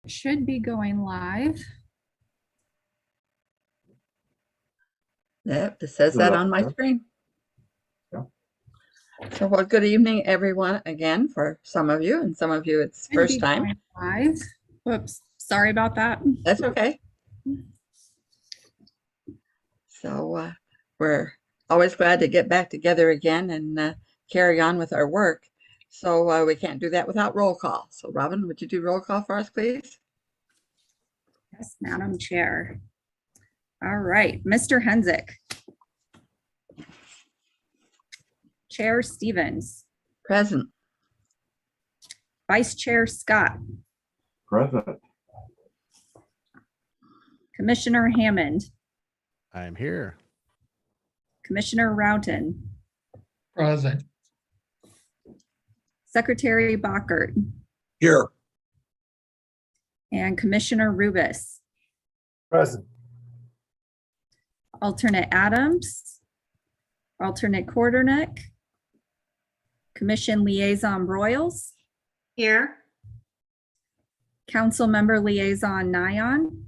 Should be going live. Yep, it says that on my screen. Yeah. So, well, good evening, everyone, again, for some of you, and some of you it's Should first be time. going live. Whoops, sorry about that. That's okay. So we're always glad to get back together again and carry on with our work. So we can't do that without roll call. So Robin, would you do roll call for us, please? Yes, Madam Chair. All right, Mr. Hensick. Chair Stevens. Present. Vice Chair Scott. Present. Commissioner Hammond. I'm here. Commissioner Routon. Present. Secretary Bockert. Here. And Commissioner Rubis. Present. Alternate Adams. Alternate Quarterneck. Commission Liaison Broyles. Here. Council Member Liaison Nyon.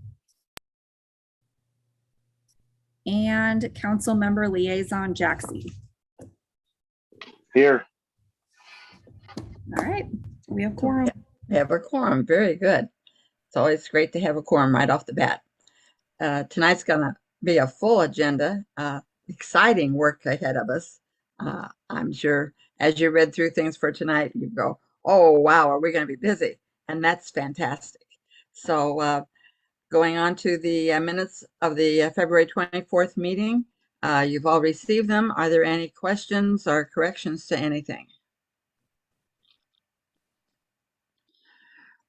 And Council Member Liaison Jackson. Here. All right, we have quorum. We have a quorum. Very good. It's always great to have a quorum right off the bat. Tonight's going to be a full agenda, exciting work ahead of us. I'm sure as you read through things for tonight, you go, oh, wow, are we going to be busy? And that's fantastic. So going on to the minutes of the February 24th meeting, you've all received them. Are there any questions or corrections to anything?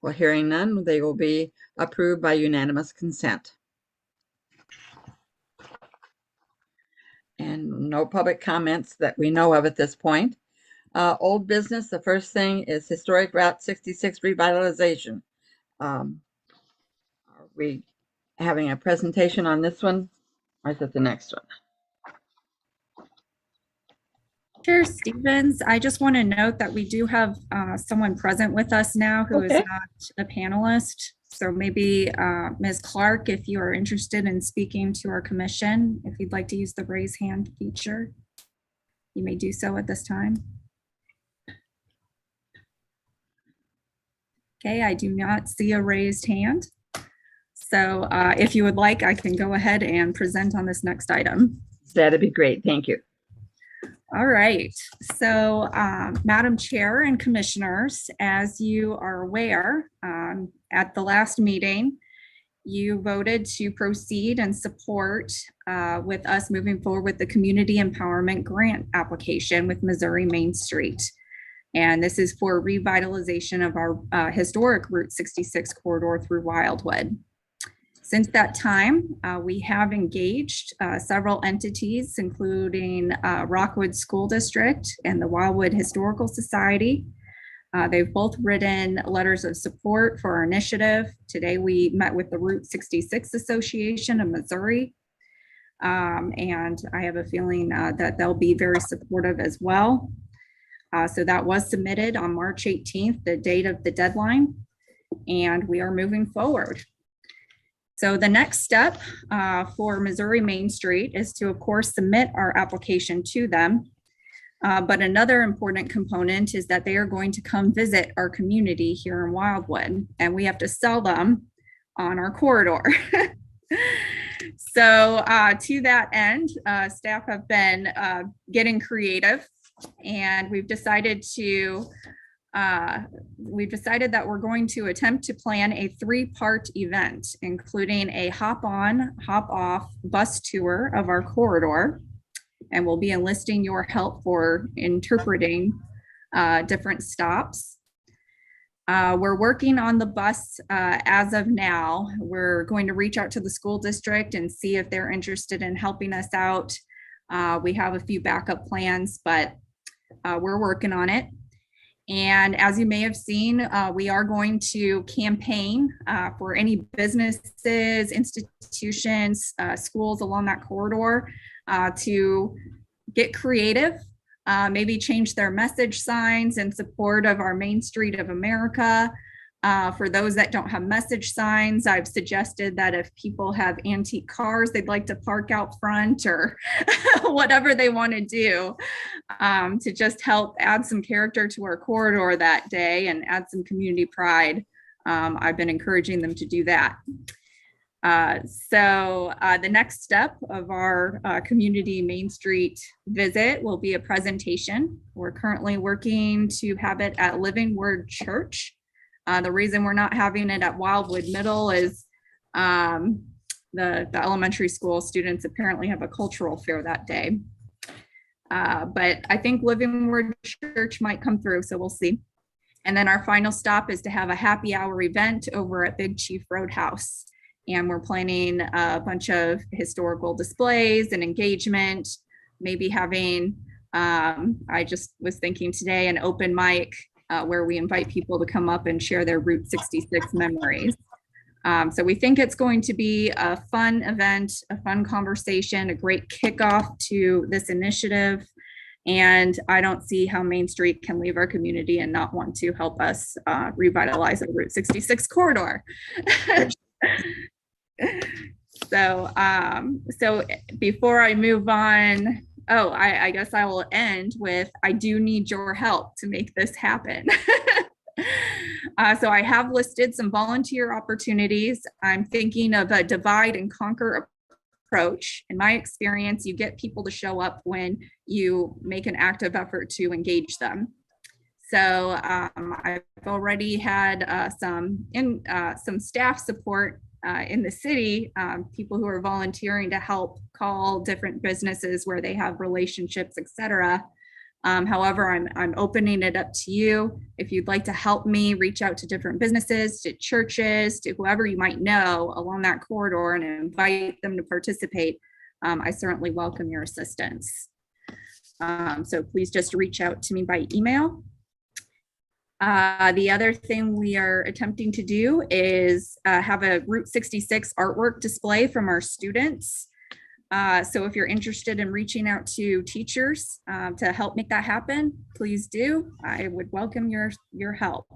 Well, hearing none, they will be approved by unanimous consent. And no public comments that we know of at this point. Old business, the first thing is Historic Route 66 revitalization. Are we having a presentation on this one, or is it the next one? Chair Stevens, I just want to note that we do have someone present with us now who is Okay. not a panelist. So maybe Ms. Clark, if you are interested in speaking to our commission, if you'd like to use the raise hand feature, you may do so at this time. Okay, I do not see a raised hand. So if you would like, I can go ahead and present on this next item. That'd be great. Thank you. All right, so Madam Chair and Commissioners, as you are aware, at the last meeting, you voted to proceed and support with us moving forward with the Community Empowerment Grant application with Missouri Main Street. And this is for revitalization of our historic Route 66 corridor through Wildwood. Since that time, we have engaged several entities, including Rockwood School District and the Wildwood Historical Society. They've both written letters of support for our initiative. Today, we met with the Route 66 Association of Missouri. And I have a feeling that they'll be very supportive as well. So that was submitted on March 18th, the date of the deadline, and we are moving forward. So the next step for Missouri Main Street is to, of course, submit our application to them. But another important component is that they are going to come visit our community here in Wildwood, and we have to sell them on our corridor. So to that end, staff have been getting creative, and we've decided that we're going to attempt to plan a 3-part event, including a hop-on, hop-off bus tour of our corridor. And we'll be enlisting your help for interpreting different stops. We're working on the bus as of now. We're going to reach out to the school district and see if they're interested in helping us out. We have a few backup plans, but we're working on it. And as you may have seen, we are going to campaign for any businesses, institutions, schools along that corridor to get creative, maybe change their message signs in support of our Main Street of America, For those that don't have message signs, I've suggested that if people have antique cars they'd like to park out front or whatever they want to do to just help add some character to our corridor that day and add some community pride. I've been encouraging them to do that. So the next step of our community Main Street visit will be a presentation. We're currently working to have it at Living Word Church. The reason we're not having it at Wildwood Middle is the elementary school students apparently have a cultural fair that day. But I think Living Word Church might come through, so we'll see. And then our final stop is to have a happy hour event over at Big Chief Roadhouse. And we're planning a bunch of historical displays and engagement, maybe having, I just was thinking today, an open mic where we invite people to come up and share their Route 66 memories. So we think it's going to be a fun event, a fun conversation, a great kickoff to this initiative. And I don't see how Main Street can leave our community and not want to help us revitalize the Route 66 corridor. So before I move on, I guess I will end with, I do need your help to make this happen. So I have listed some volunteer opportunities. I'm thinking of a divide and conquer approach. In my experience, you get people to show up when you make an active effort to engage them. So I've already had some staff support in the city, people who are volunteering to help call different businesses where they have relationships, etc. However, I'm opening it up to you. If you'd like to help me reach out to different businesses, to churches, to whoever you might know along that corridor and invite them to participate, I certainly welcome your assistance. So please just reach out to me by email. The other thing we are attempting to do is have a Route 66 artwork display from our students. So if you're interested in reaching out to teachers to help make that happen, please do. I would welcome your help.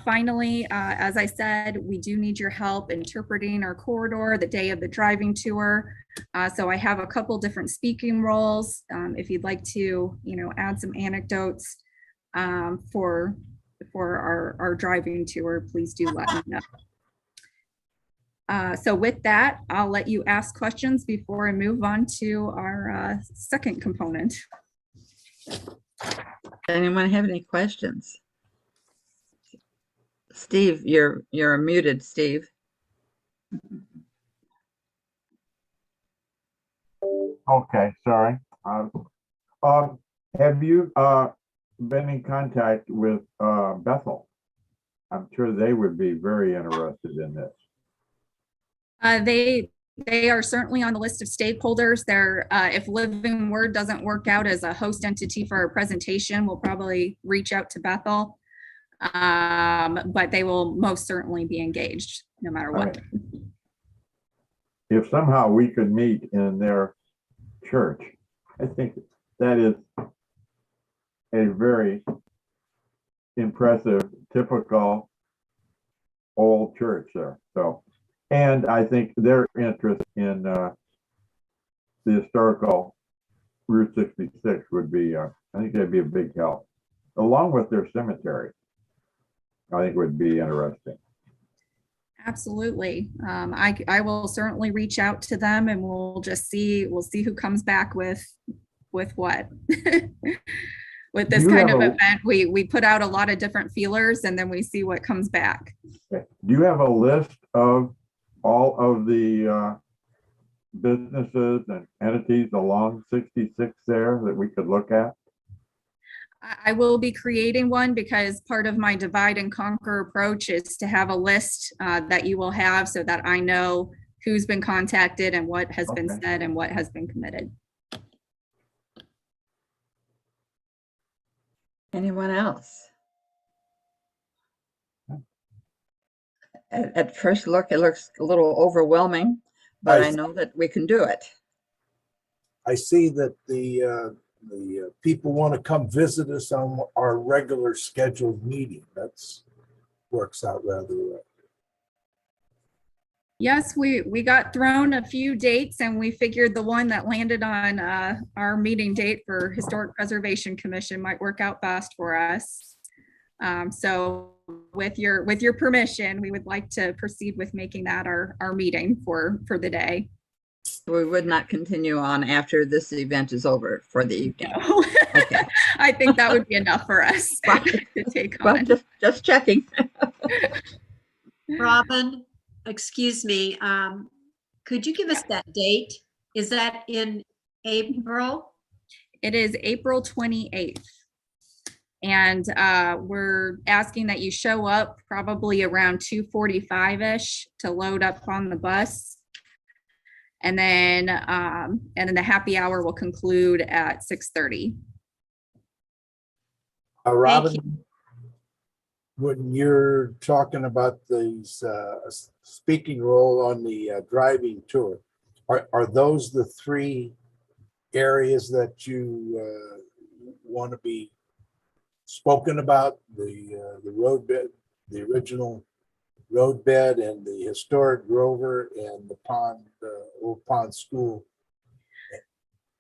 Finally, as I said, we do need your help interpreting our corridor the day of the driving tour. So I have a couple different speaking roles. If you'd like to, add some anecdotes for our driving tour, please do let me know. So with that, I'll let you ask questions before I move on to our second component. Anyone have any questions? Steve, you're muted, Steve. Okay, sorry. Have you been in contact with Bethel? I'm sure they would be very interested in this. They are certainly on the list of stakeholders. They're, if Living Word doesn't work out as a host entity for our presentation, we'll probably reach out to Bethel. But they will most certainly be engaged no matter what. Right. If somehow we could meet in their church, I think that is a very impressive, typical old church there. So, and I think their interest in the historical Route 66 would be, I think that'd be a big help, along with their cemetery. I think would be interesting. Absolutely. I will certainly reach out to them and we'll see who comes back with what. With this kind of event, we put out a lot of different feelers and then we see what comes back. Okay. Do you have a list of all of the businesses and entities along 66 there that we could look at? I will be creating one because part of my divide and conquer approach is to have a list that you will have so that I know who's been contacted and what has been said and what has been committed. Anyone else? At first look, it looks a little overwhelming, but I know that we can do it. I see that the people want to come visit us on our regular scheduled meeting. That's works out rather well. Yes, we got thrown a few dates and we figured the one that landed on our meeting date for Historic Preservation Commission might work out best for us. So with your permission, we would like to proceed with making that our meeting for the day. We would not continue on after this event is over for the evening. No. Okay. I think that would be enough for us Right. to take Well, on. just checking. Robin, excuse me, could you give us that date? Is that in April? It is April 28th. And we're asking that you show up probably around 2:45-ish to load up on the bus. And then the happy hour will conclude at 6:30. Robin, when you're talking about these speaking role on the driving tour, are those the three areas that you want to be spoken about? The roadbed, the original roadbed, and the historic Grover, and the pond, Old Pond School.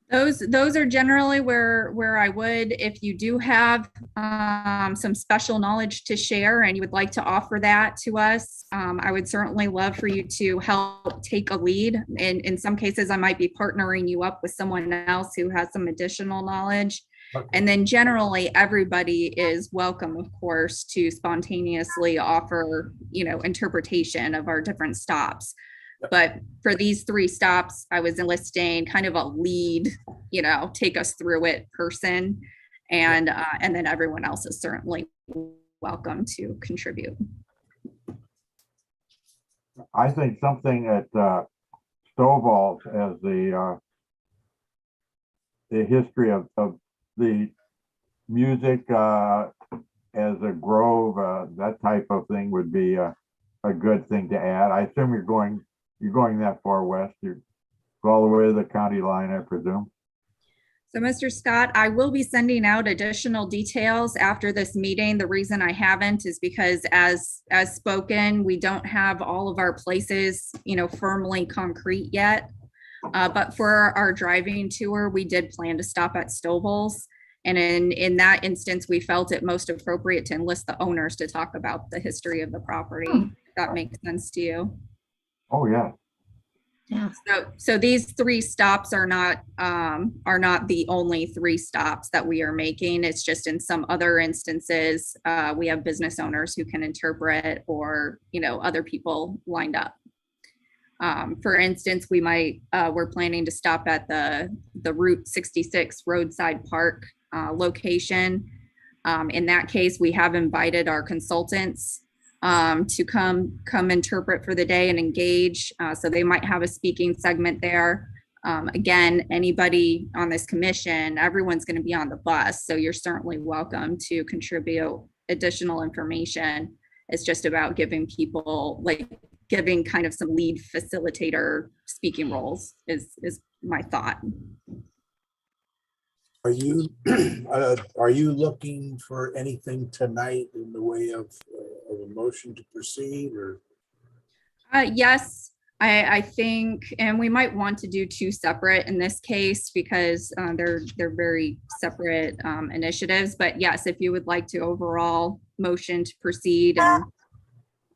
Those are generally where I would, if you do have some special knowledge to share and you would like to offer that to us, I would certainly love for you to help take a lead. In some cases, I might be partnering you up with someone else who has some additional knowledge. Okay. And then generally everybody is welcome, of course, to spontaneously offer, interpretation of our different stops. But for these three stops, I was enlisting kind of a lead, take us through it person. And then everyone else is certainly welcome to contribute. I think something at Stovall as the history of the music as a grove, that type of thing would be a good thing to add. I assume you're going that far west. You go all the way to the county line, I presume. So Mr. Scott, I will be sending out additional details after this meeting. The reason I haven't is because as spoken, we don't have all of our places, firmly concrete yet. But for our driving tour, we did plan to stop at Stovall's. And in that instance, we felt it most appropriate to enlist the owners to talk about the history of the property. If that makes sense to you. Oh, yeah. Yeah. So these three stops are not the only three stops that we are making. It's just in some other instances, we have business owners who can interpret, or, other people lined up. For instance, we're planning to stop at the Route 66 roadside park location. In that case, we have invited our consultants to come interpret for the day and engage. So they might have a speaking segment there. Again, anybody on this commission, everyone's going to be on the bus. So you're certainly welcome to contribute additional information. It's just about giving people, giving kind of some lead facilitator speaking roles is my thought. Are you looking for anything tonight in the way of a motion to proceed, or? Yes, I think, and we might want to do two separate in this case because they're very separate initiatives. But yes, if you would like to overall motion to proceed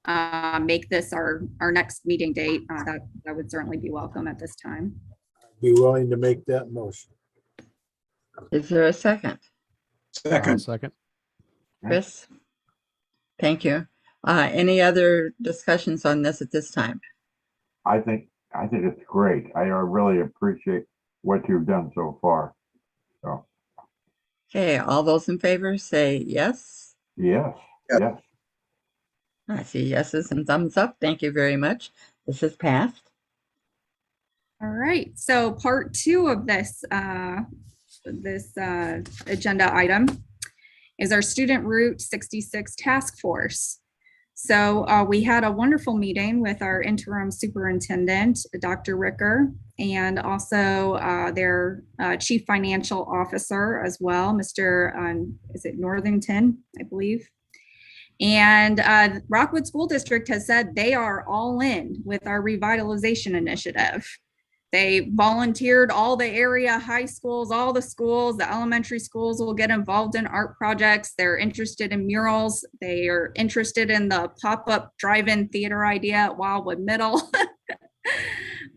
and make this our next meeting date, that would certainly be welcome at this time. I'd be willing to make that motion. Is there a second? Second. Second. Chris? Thank you. Any other discussions on this at this time? I think it's great. I really appreciate what you've done so far. So, Okay, all those in favor say yes. yes, Yep. yes. I see yeses and thumbs up. Thank you very much. This is passed. All right, so part two of this agenda item is our Student Route 66 Task Force. So we had a wonderful meeting with our interim superintendent, Dr. Ricker, and also their chief financial officer as well, Mr. Is it Northington, I believe. And Rockwood School District has said they are all in with our revitalization initiative. They volunteered all the area high schools, all the schools, the elementary schools will get involved in art projects. They're interested in murals. They are interested in the pop-up drive-in theater idea at Wildwood Middle.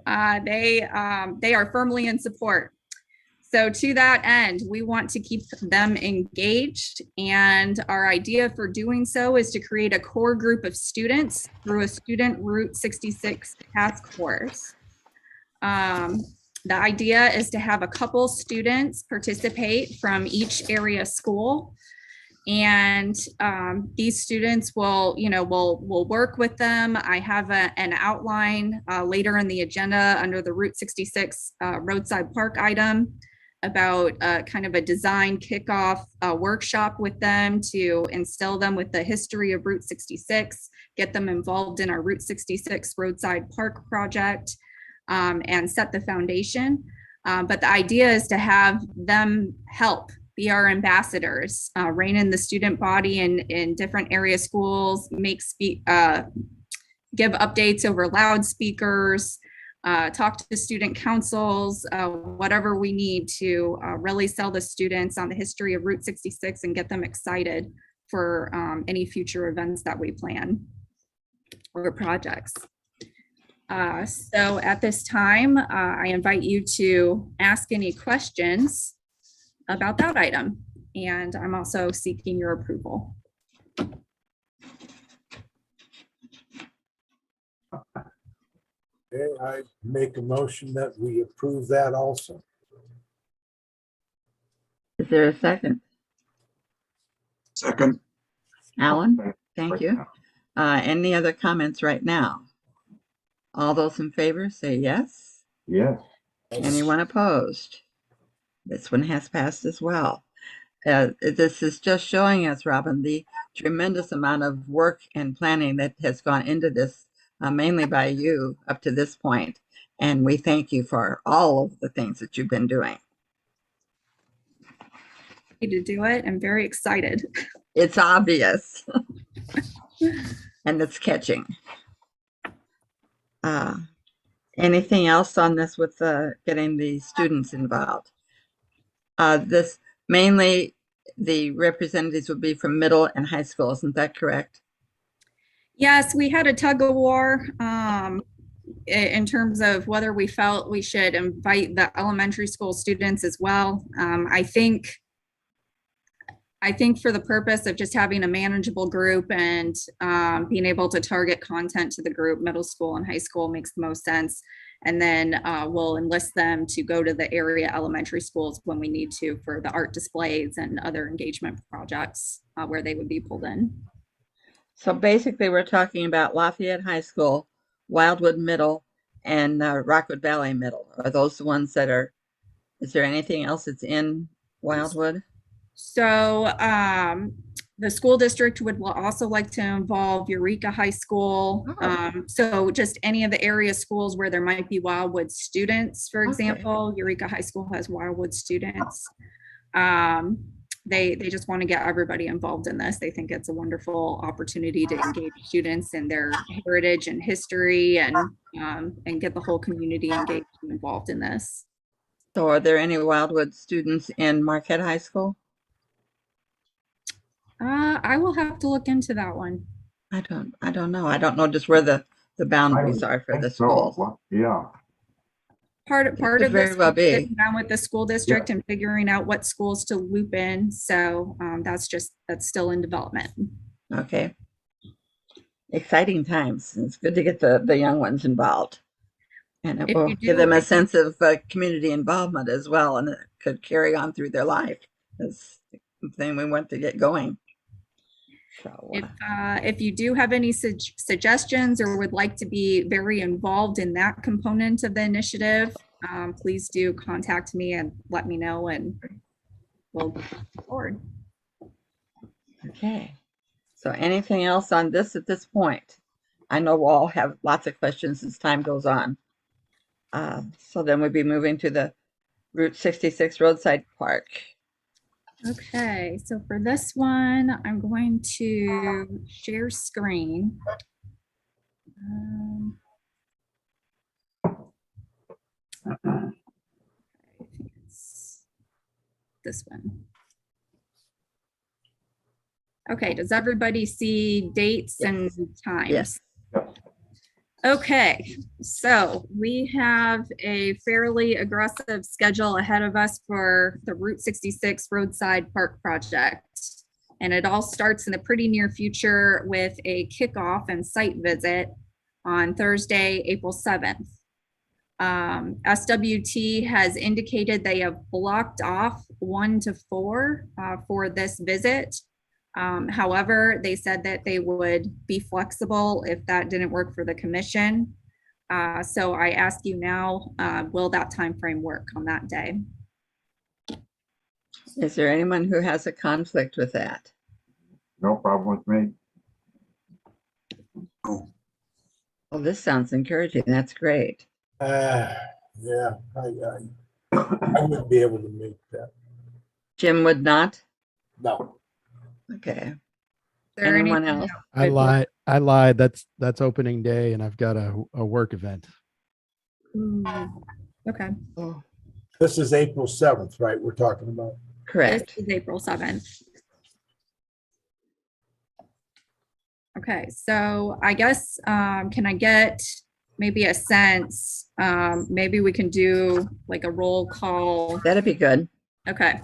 They are firmly in support. So to that end, we want to keep them engaged. And our idea for doing so is to create a core group of students through a student Route 66 task force. The idea is to have a couple students participate from each area school. And these students will, we'll work with them. I have an outline later in the agenda under the Route 66 roadside park item about kind of a design kickoff workshop with them to instill them with the history of Route 66, get them involved in our Route 66 roadside park project, and set the foundation. But the idea is to have them help be our ambassadors, rein in the student body in different area schools, give updates over loudspeakers, talk to student councils, whatever we need to really sell the students on the history of Route 66 and get them excited for any future events that we plan or projects. So at this time, I invite you to ask any questions about that item. And I'm also seeking your approval. Okay, I make a motion that we approve that also. Is there a second? Second. Alan, thank you. Any other comments right now? All those in favor say yes. Yes. Anyone opposed? This one has passed as well. This is just showing us, Robin, the tremendous amount of work and planning that has gone into this, mainly by you up to this point. And we thank you for all of the things that you've been doing. To do it. I'm very excited. It's obvious. And it's catching. Anything else on this with getting the students involved? This mainly the representatives would be from middle and high school, isn't that correct? Yes, we had a tug of war in terms of whether we felt we should invite the elementary school students as well. I think for the purpose of just having a manageable group and being able to target content to the group, middle school and high school makes the most sense. And then we'll enlist them to go to the area elementary schools when we need to for the art displays and other engagement projects where they would be pulled in. So basically we're talking about Lafayette High School, Wildwood Middle, and Rockwood Valley Middle. Are those the ones that are, is there anything else that's in Wildwood? So the school district would also like to involve Eureka High School. So just any of the area schools where there might be Wildwood students, for example, Eureka High School has Wildwood students. They just want to get everybody involved in this. They think it's a wonderful opportunity to engage students in their heritage and history and get the whole community engaged and involved in this. So are there any Wildwood students in Marquette High School? I will have to look into that one. I don't know. I don't know just where the boundaries are for the schools. Well, yeah. Part of very this well be. sitting down with the school district and figuring out what schools to loop in. So that's still in development. Okay. Exciting times. It's good to get the young ones involved. And it will give them a sense of community involvement as well, and it could carry on through their life. That's the thing we want to get going. So, if you do have any suggestions or would like to be very involved in that component of the initiative, please do contact me and let me know, and we'll go forward. Okay. So anything else on this at this point? I know we'll all have lots of questions as time goes on. So then we'll be moving to the Route 66 roadside park. Okay, so for this one, I'm going to share screen. I think it's this one. Okay, does everybody see dates and times? Yes. Okay, so we have a fairly aggressive schedule ahead of us for the Route 66 roadside park project. And it all starts in the pretty near future with a kickoff and site visit on Thursday, April 7th. SWT has indicated they have blocked off 1 to 4 for this visit. However, they said that they would be flexible if that didn't work for the commission. So I ask you now, will that time frame work on that day? Is there anyone who has a conflict with that? No problem with me. Well, this sounds encouraging. That's great. Yeah, I wouldn't be able to make that. Jim would not? No. Okay. Is there Anyone anything else? I lied. That's opening day and I've got a work event. Okay, Oh, This is April 7th, right? We're talking about. this correct. is April 7th. Okay, so I guess, can I get maybe a sense, maybe we can do like a roll call. That'd be good. Okay.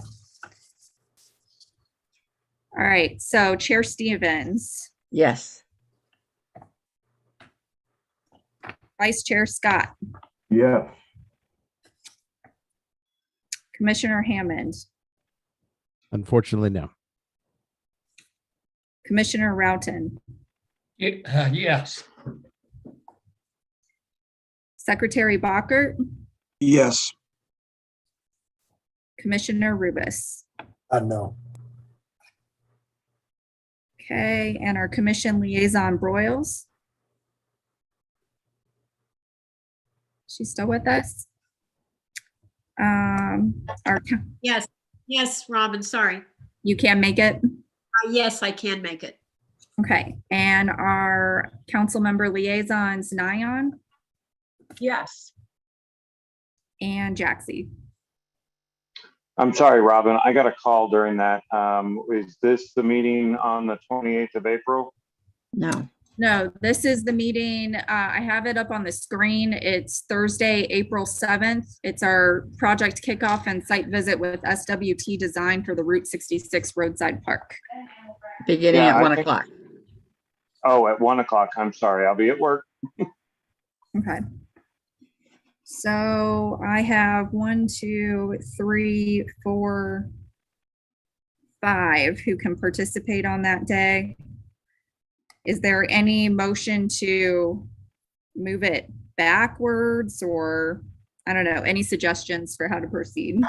All right, so Chair Stevens, Yes. Vice Chair Scott, Yes, Commissioner Hammond, Unfortunately, no. Commissioner Roughton, Yes. Secretary Bockert, Yes. Commissioner Rubis. No. Okay, and our commission liaison Broyles. She's still with us? Our, Yes, Robin, sorry. you can make it? Yes, I can make it. Okay, and our council member liaisons Nyan Yes. and Jaxie. I'm sorry, Robin, I got a call during that. Is this the meeting on the 28th of April? No. No, this is the meeting. I have it up on the screen. It's Thursday, April 7th. It's our project kickoff and site visit with SWT Design for the Route 66 roadside park. Beginning Yeah, at I 1 think- o'clock. Oh, at 1 o'clock. I'm sorry, I'll be at work. Okay. So I have 1, 2, 3, 4, 5 who can participate on that day. Is there any motion to move it backwards or, I don't know, any suggestions for how to proceed?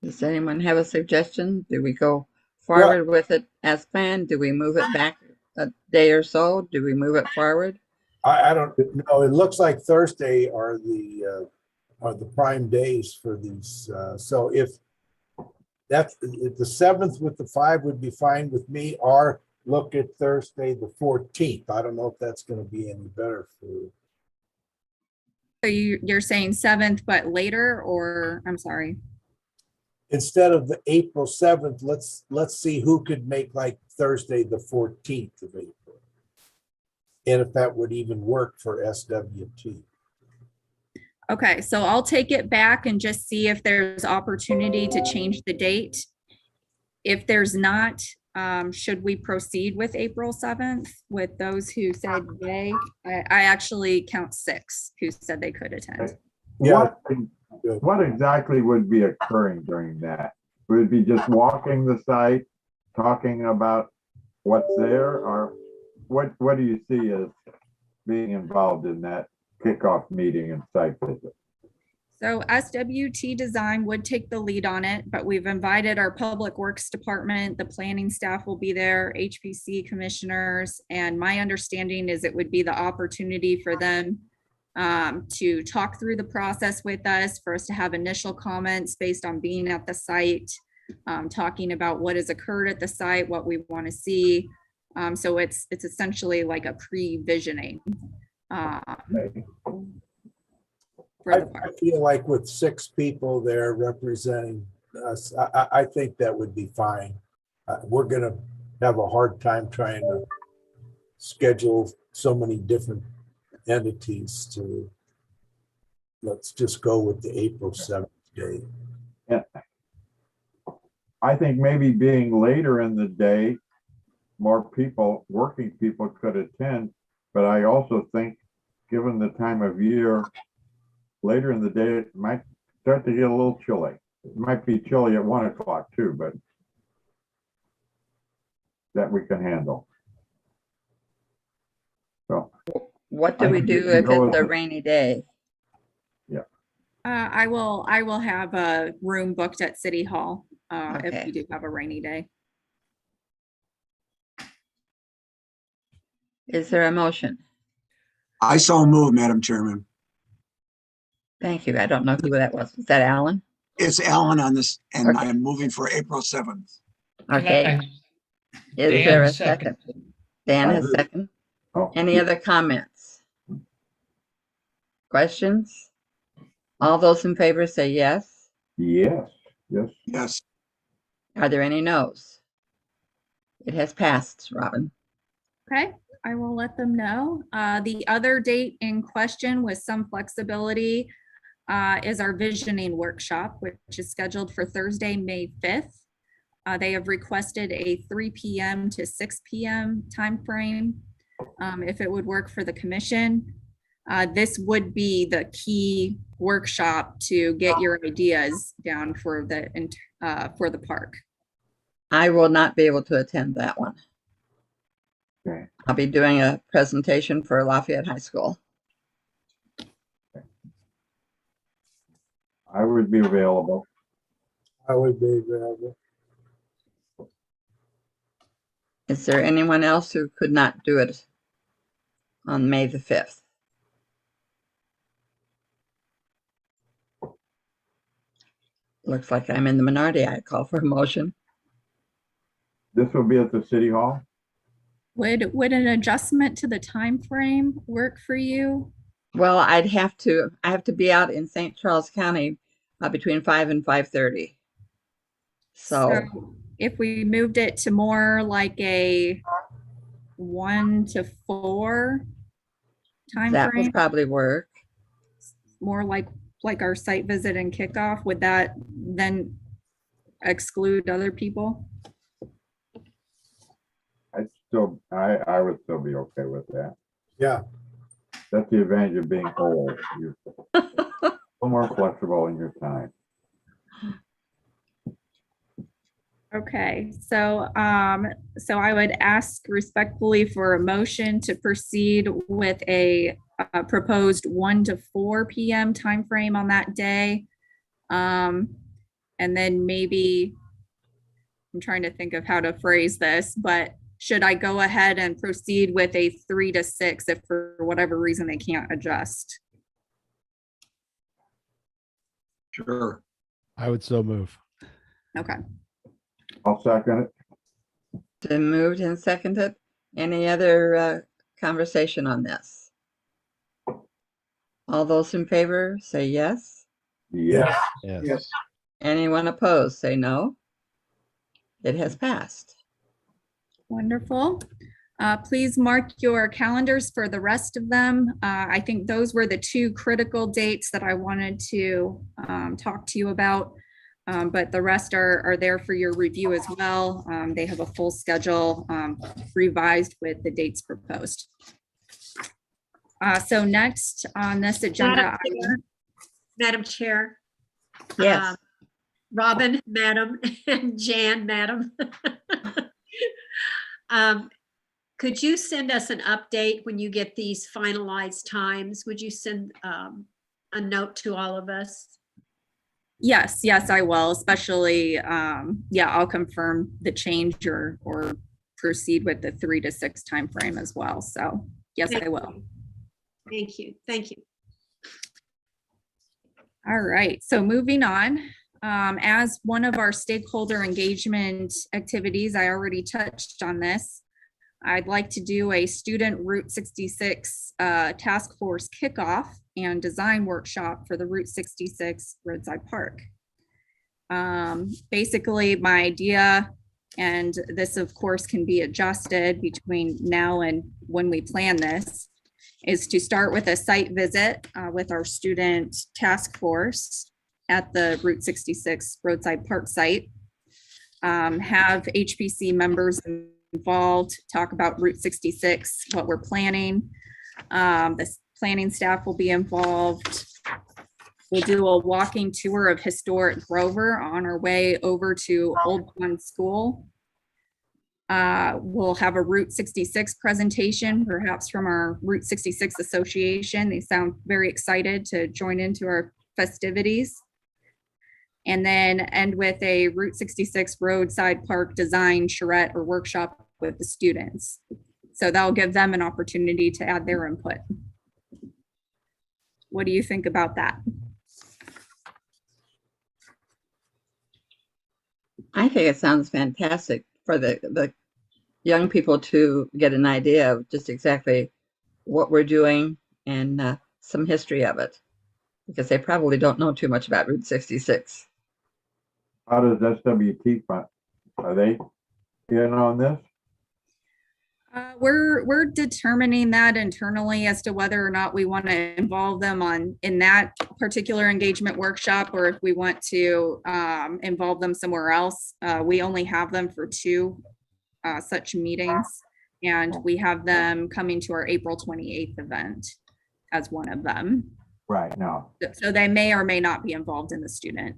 Does anyone have a suggestion? Do we go forward with it as planned? Do we move it back a day or so? Do we move it forward? I don't know. It looks like Thursday are the prime days for these. So if the 7th with the 5 would be fine with me, or look at Thursday, the 14th. I don't know if that's going to be any better for you. So you're saying 7th, but later, or, I'm sorry. Instead of the April 7th, let's see who could make like Thursday, the 14th of April. And if that would even work for SWT. Okay, so I'll take it back and just see if there's opportunity to change the date. If there's not, should we proceed with April 7th with those who said yay? I actually count 6 who said they could attend. Yeah. what exactly would be occurring during that? Would it be just walking the site, talking about what's there, or what do you see as being involved in that kickoff meeting and site visit? So SWT Design would take the lead on it, but we've invited our Public Works Department, the planning staff will be there, HPC commissioners, and my understanding is it would be the opportunity for them to talk through the process with us, for us to have initial comments based on being at the site, talking about what has occurred at the site, what we want to see. So it's essentially like a pre-visioning. I feel like with 6 people there representing us, I think that would be fine. We're gonna have a hard time trying to schedule so many different entities to, let's just go with the April 7th date. Yeah. I think maybe being later in the day, more people, working people could attend, but I also think, given the time of year, later in the day, it might start to get a little chilly. It might be chilly at 1 o'clock too, but that we can handle. So What do we do if it's a rainy day? I will have a room booked at City Hall if Okay. we do have a rainy day. Is there a motion? I so move, Madam Chairman. Thank you. I don't know who that was. Was that Alan? It's Alan on this, and Okay. I am moving for April 7th. Okay. Is Dan, there a second. second? Dan has second. Oh, Any other comments? Questions? All those in favor say yes. yes, yes. Yes, Are there any no's? It has passed, Robin. Okay, I will let them know. The other date in question with some flexibility is our visioning workshop, which is scheduled for Thursday, May 5th. They have requested a 3 p.m. to 6 p.m. timeframe, if it would work for the commission. This would be the key workshop to get your ideas down for the park. I will not be able to attend that one. Okay. I'll be doing a presentation for Lafayette High School. I would be available. I would be available. Is there anyone else who could not do it on May the 5th? Looks like I'm in the minority. I call for a motion. This will be at the City Hall. Would an adjustment to the time frame work for you? Well, I have to be out in St. Charles County between 5 and 5:30. So if we moved it to more like a 1 to 4 time that frame, would probably work. more like our site visit and kickoff, would that then exclude other people? I would still be okay with that. Yeah, That's the advantage of being old. You're a little more flexible in your time. Okay, so I would ask respectfully for a motion to proceed with a proposed 1 to 4 p.m. timeframe on that day. And then maybe, I'm trying to think of how to phrase this, but should I go ahead and proceed with a 3 to 6 if for whatever reason they can't adjust? sure. I would so move. Okay. I'll second it. Been moved and seconded. Any other conversation on this? All those in favor say yes. Yes. Yes. Yes, Anyone opposed say no. It has passed. Wonderful. Please mark your calendars for the rest of them. I think those were the 2 critical dates that I wanted to talk to you about. But the rest are there for your review as well. They have a full schedule revised with the dates proposed. So next on this agenda. Madam Chair. Yes. Robin, Madam, and Jan, Madam. Could you send us an update when you get these finalized times? Would you send a note to all of us? Yes, I will, especially, yeah, I'll confirm the change or proceed with the 3 to 6 timeframe as well. So yes, I will. Thank you. Thank you. All right, so moving on, as one of our stakeholder engagement activities, I already touched on this. I'd like to do a student Route 66 task force kickoff and design workshop for the Route 66 roadside park. Basically, my idea, and this of course can be adjusted between now and when we plan this, is to start with a site visit with our student task force at the Route 66 roadside park site. Have HPC members involved, talk about Route 66, what we're planning. The planning staff will be involved. We'll do a walking tour of historic Grover on our way over to Old Pond School. We'll have a Route 66 presentation, perhaps from our Route 66 Association. They sound very excited to join into our festivities. And then end with a Route 66 roadside park design charrette or workshop with the students. So that'll give them an opportunity to add their input. What do you think about that? I think it sounds fantastic for the young people to get an idea of just exactly what we're doing and some history of it, because they probably don't know too much about Route 66. How does SWT fund? Are they in on this? We're determining that internally as to whether or not we want to involve them in that particular engagement workshop, or if we want to involve them somewhere else. We only have them for 2 such meetings, and we have them coming to our April 28th event as one of them. Right now. So they may or may not be involved in the student.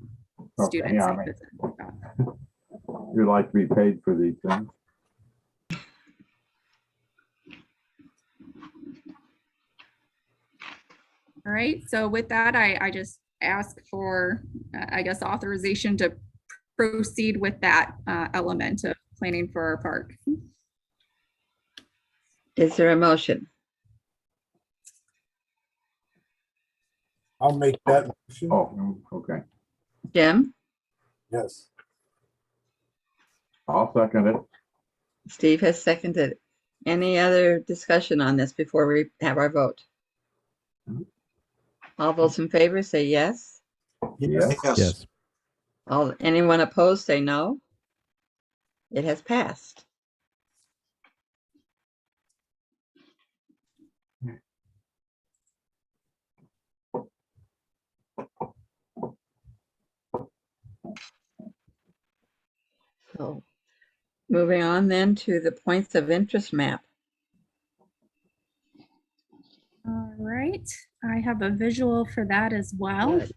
Okay, yeah, I mean, you like to be paid for these things. All right, so with that, I just ask for, I guess, authorization to proceed with that element of planning for our park. Is there a motion? I'll make that motion. Oh, okay. Jim? Yes. I'll second it. Steve has seconded. Any other discussion on this before we have our vote? All those in favor say yes. Yes. Yes. Yes. Anyone opposed say no. It has passed. So moving on then to the points of interest map. All right, I have a visual for that as well. Good.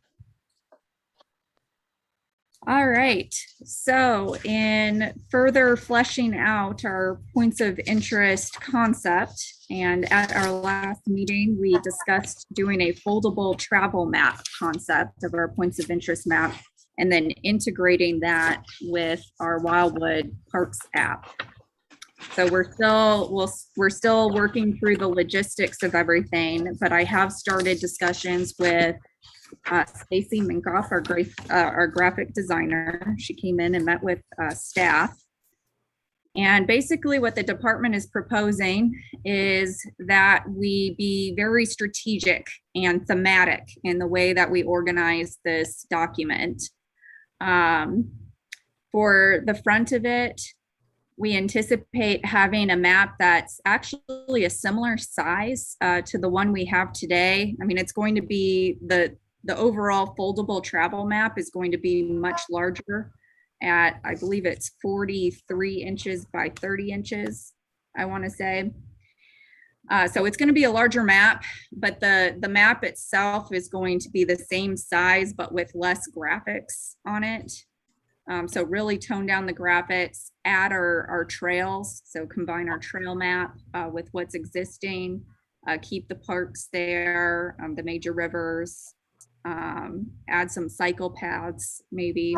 All right, so in further fleshing out our points of interest concept, and at our last meeting, we discussed doing a foldable travel map concept of our points of interest map, and then integrating that with our Wildwood Parks app. So we're still working through the logistics of everything, but I have started discussions with Stacy Minkoff, our graphic designer. She came in and met with staff. And basically what the department is proposing is that we be very strategic and thematic in the way that we organize this document. For the front of it, we anticipate having a map that's actually a similar size to the one we have today. I mean, it's going to be the overall foldable travel map is going to be much larger at, I believe it's 43 inches by 30 inches, I want to say. So it's going to be a larger map, but the map itself is going to be the same size, but with less graphics on it. So really tone down the graphics, add our trails. So combine our trail map with what's existing, keep the parks there, the major rivers, add some cycle paths maybe.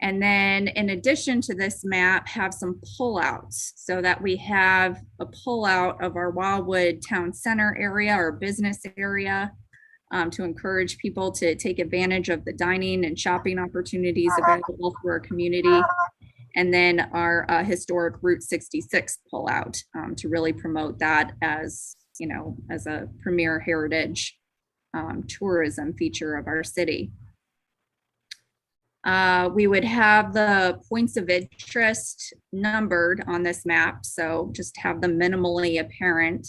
And then in addition to this map, have some pullouts so that we have a pullout of our Wildwood Town Center area or business area to encourage people to take advantage of the dining and shopping opportunities available through our community. And then our historic Route 66 pullout to really promote that as, you know, as a premier heritage tourism feature of our city. We would have the points of interest numbered on this map, so just have them minimally apparent.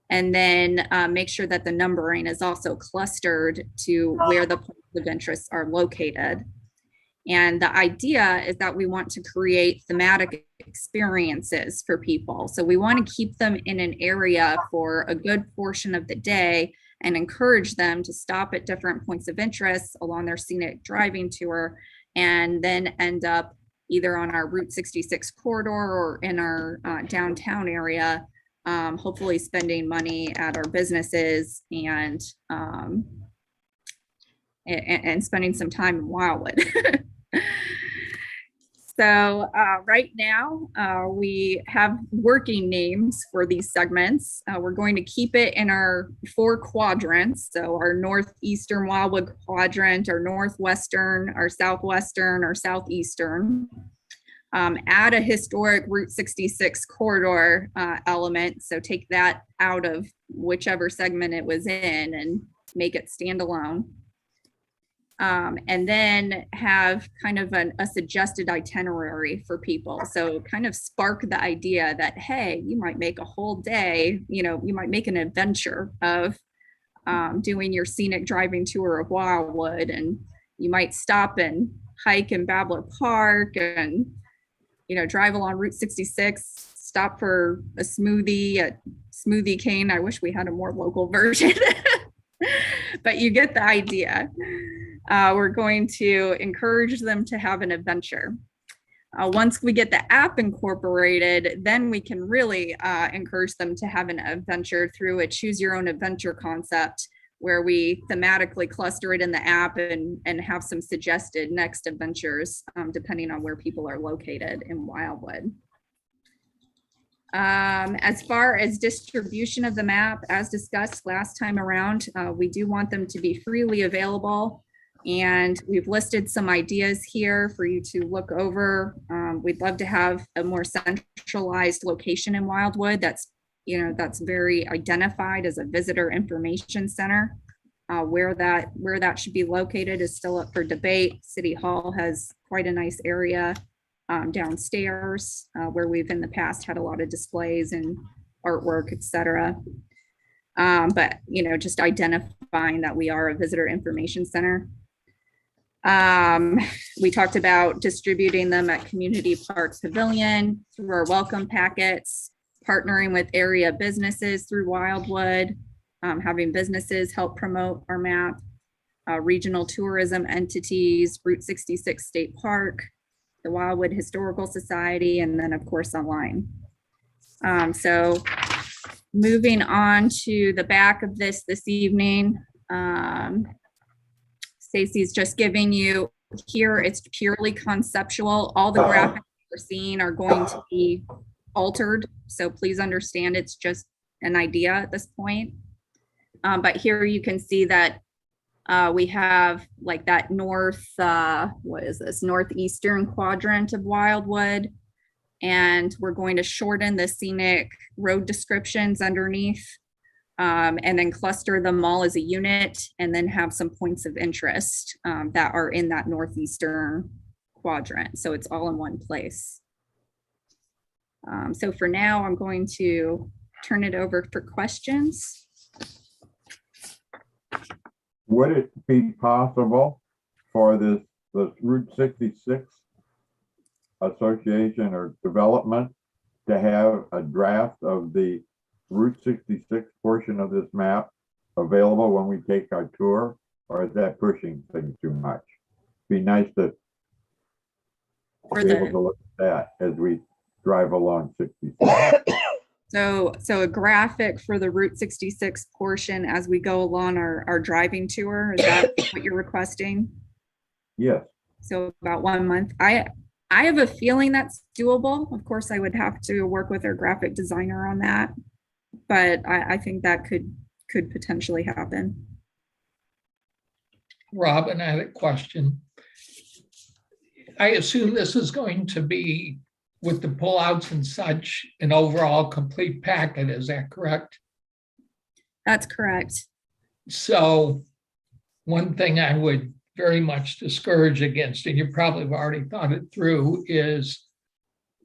And then make sure that the numbering is also clustered to where the points of interest are located. And the idea is that we want to create thematic experiences for people. So we want to keep them in an area for a good portion of the day and encourage them to stop at different points of interest along their scenic driving tour, and then end up either on our Route 66 corridor or in our downtown area, hopefully spending money at our businesses and spending some time in Wildwood. So right now we have working names for these segments. We're going to keep it in our 4 quadrants. So our northeastern Wildwood quadrant, our northwestern, our southwestern, our southeastern. Add a historic Route 66 corridor element. So take that out of whichever segment it was in and make it standalone. And then have kind of a suggested itinerary for people. So kind of spark the idea that, hey, you might make a whole day, you know, you might make an adventure of doing your scenic driving tour of Wildwood, and you might stop and hike in Babbler Park and, you know, drive along Route 66, stop for a smoothie at Smoothie Cane. I wish we had a more local version, but you get the idea. We're going to encourage them to have an adventure. Once we get the app incorporated, then we can really encourage them to have an adventure through a choose your own adventure concept, where we thematically cluster it in the app and have some suggested next adventures depending on where people are located in Wildwood. As far as distribution of the map, as discussed last time around, we do want them to be freely available. And we've listed some ideas here for you to look over. We'd love to have a more centralized location in Wildwood that's, you know, that's very identified as a visitor information center. Where that should be located is still up for debate. City Hall has quite a nice area downstairs where we've in the past had a lot of displays and artwork, etc. But, you know, just identifying that we are a visitor information center. We talked about distributing them at Community Park Pavilion through our welcome packets, partnering with area businesses through Wildwood, having businesses help promote our map, regional tourism entities, Route 66 State Park, the Wildwood Historical Society, and then of course online. So moving on to the back of this evening, Stacy's just giving you here, it's purely conceptual. All the graphics you're seeing are going to be altered. So please understand it's just an idea at this point. But here you can see that we have like that northeastern quadrant of Wildwood. And we're going to shorten the scenic road descriptions underneath. And then cluster them all as a unit, and then have some points of interest that are in that northeastern quadrant. So it's all in one place. So for now, I'm going to turn it over for questions. Would it be possible for this Route 66 association or development to have a draft of the Route 66 portion of this map available when we take our tour, or is that pushing things too much? Be nice to be able to look at that as we drive along 66. So a graphic for the Route 66 portion as we go along our driving tour, is that what you're requesting? Yes. So about 1 month. I have a feeling that's doable. Of course, I would have to work with our graphic designer on that, but I think that could potentially happen. Robin, I had a question. I assume this is going to be with the pullouts and such, an overall complete packet, is that correct? That's correct. So one thing I would very much discourage against, and you probably have already thought it through, is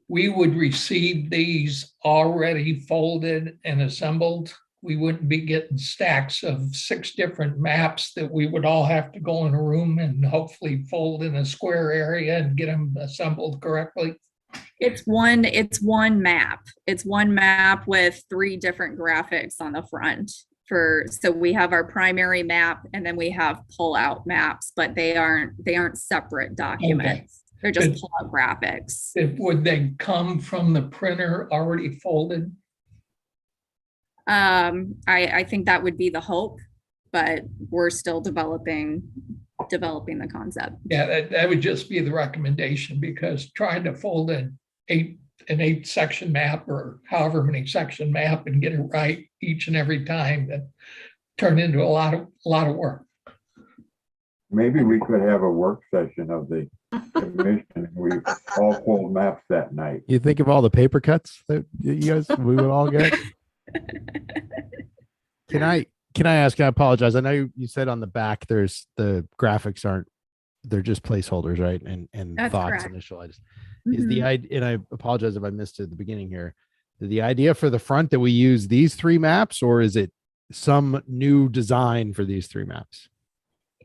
we would receive these already folded and assembled. We wouldn't be getting stacks of 6 different maps that we would all have to go in a room and hopefully fold in a square area and get them assembled correctly. It's one map. It's one map with 3 different graphics on the front. So we have our primary map and then we have pull-out maps, but they aren't separate documents. Okay. They're just pull-out graphics. Would they come from the printer already folded? I think that would be the hope, but we're still developing the concept. Yeah, that would just be the recommendation, because trying to fold an 8 section map or however many section map and get it right each and every time, that turned into a lot of work. Maybe we could have a work session of the commission. And we all fold maps that night. You think of all the paper cuts that you guys we would all get. Can I ask? I apologize. I know you said on the back there's the graphics they're just placeholders, right? And That's thoughts correct. initialized. Is the idea, and I apologize if I missed it at the beginning here. The idea for the front that we use these 3 maps, or is it some new design for these 3 maps?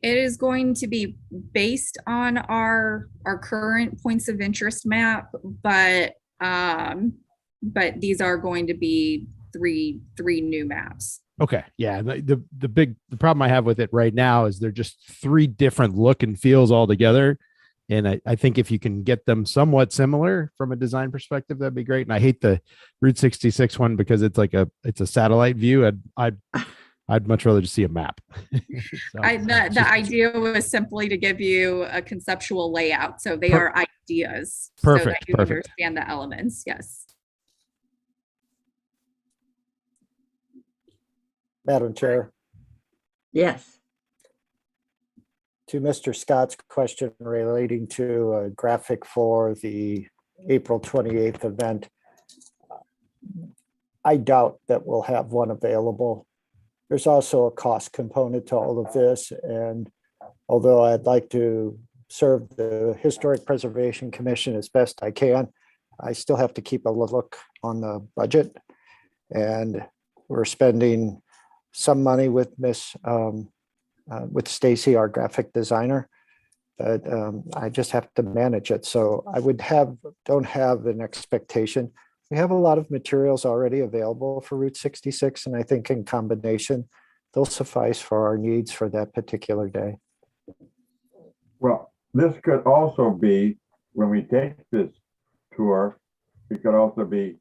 It is going to be based on our current points of interest map, but these are going to be three new maps. Okay. Yeah. The problem I have with it right now is they're just 3 different look and feels all together. And I think if you can get them somewhat similar from a design perspective, that'd be great. And I hate the Route 66 one because it's a satellite view. I'd much rather just see a map. So, The idea was simply to give you a conceptual layout. So they are ideas. Perfect. So that you Perfect. understand the elements. Yes. Madam Chair, Yes. to Mr. Scott's question relating to a graphic for the April 28th event, I doubt that we'll have one available. There's also a cost component to all of this, and although I'd like to serve the Historic Preservation Commission as best I can, I still have to keep a look on the budget, and we're spending some money with with Stacy, our graphic designer, but I just have to manage it. So I don't have an expectation. We have a lot of materials already available for Route 66, and I think in combination, they'll suffice for our needs for that particular day. Well, this could also be, when we take this tour, it could also be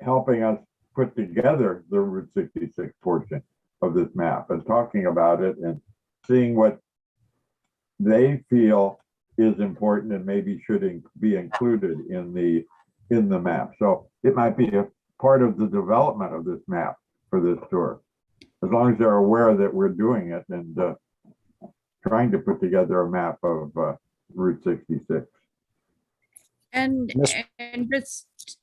helping us put together the Route 66 portion of this map and talking about it and seeing what they feel is important and maybe should be included in the map. So it might be a part of the development of this map for this tour, as long as they're aware that we're doing it and trying to put together a map of Route 66. And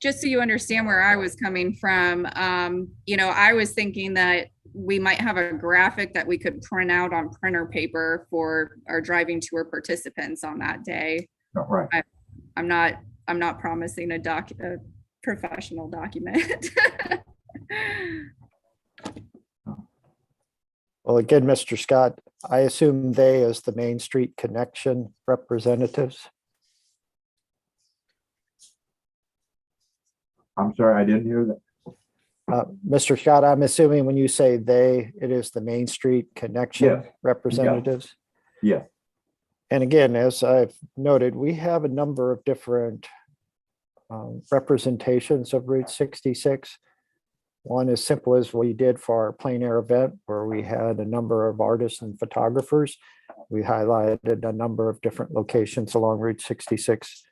just so you understand where I was coming from, I was thinking that we might have a graphic that we could print out on printer paper for our driving tour participants on that day. Oh, right. I'm not promising a professional document. Well, again, Mr. Scott, I assume they as the Main Street Connection representatives. I'm sorry, I didn't hear that. Mr. Scott, I'm assuming when you say they, it is the Main Street Connection Yes. representatives. Yes. And again, as I've noted, we have a number of different representations of Route 66. One as simple as we did for our plein air event, where we had a number of artists and photographers. We highlighted a number of different locations along Route 66.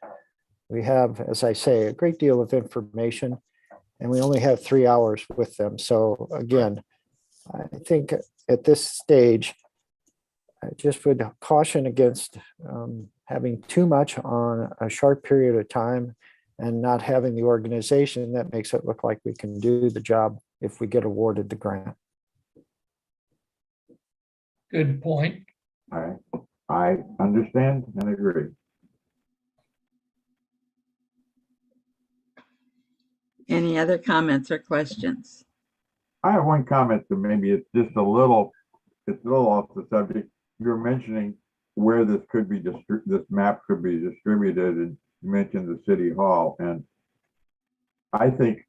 We have, as I say, a great deal of information, and we only have 3 hours with them. So again, I think at this stage, I just would caution against having too much on a short period of time and not having the organization that makes it look like we can do the job if we get awarded the grant. Good point. I understand and agree. Any other comments or questions? I have one comment that maybe it's just a little off the subject. You were mentioning where this could be this map could be distributed, and you mentioned the city hall. And I think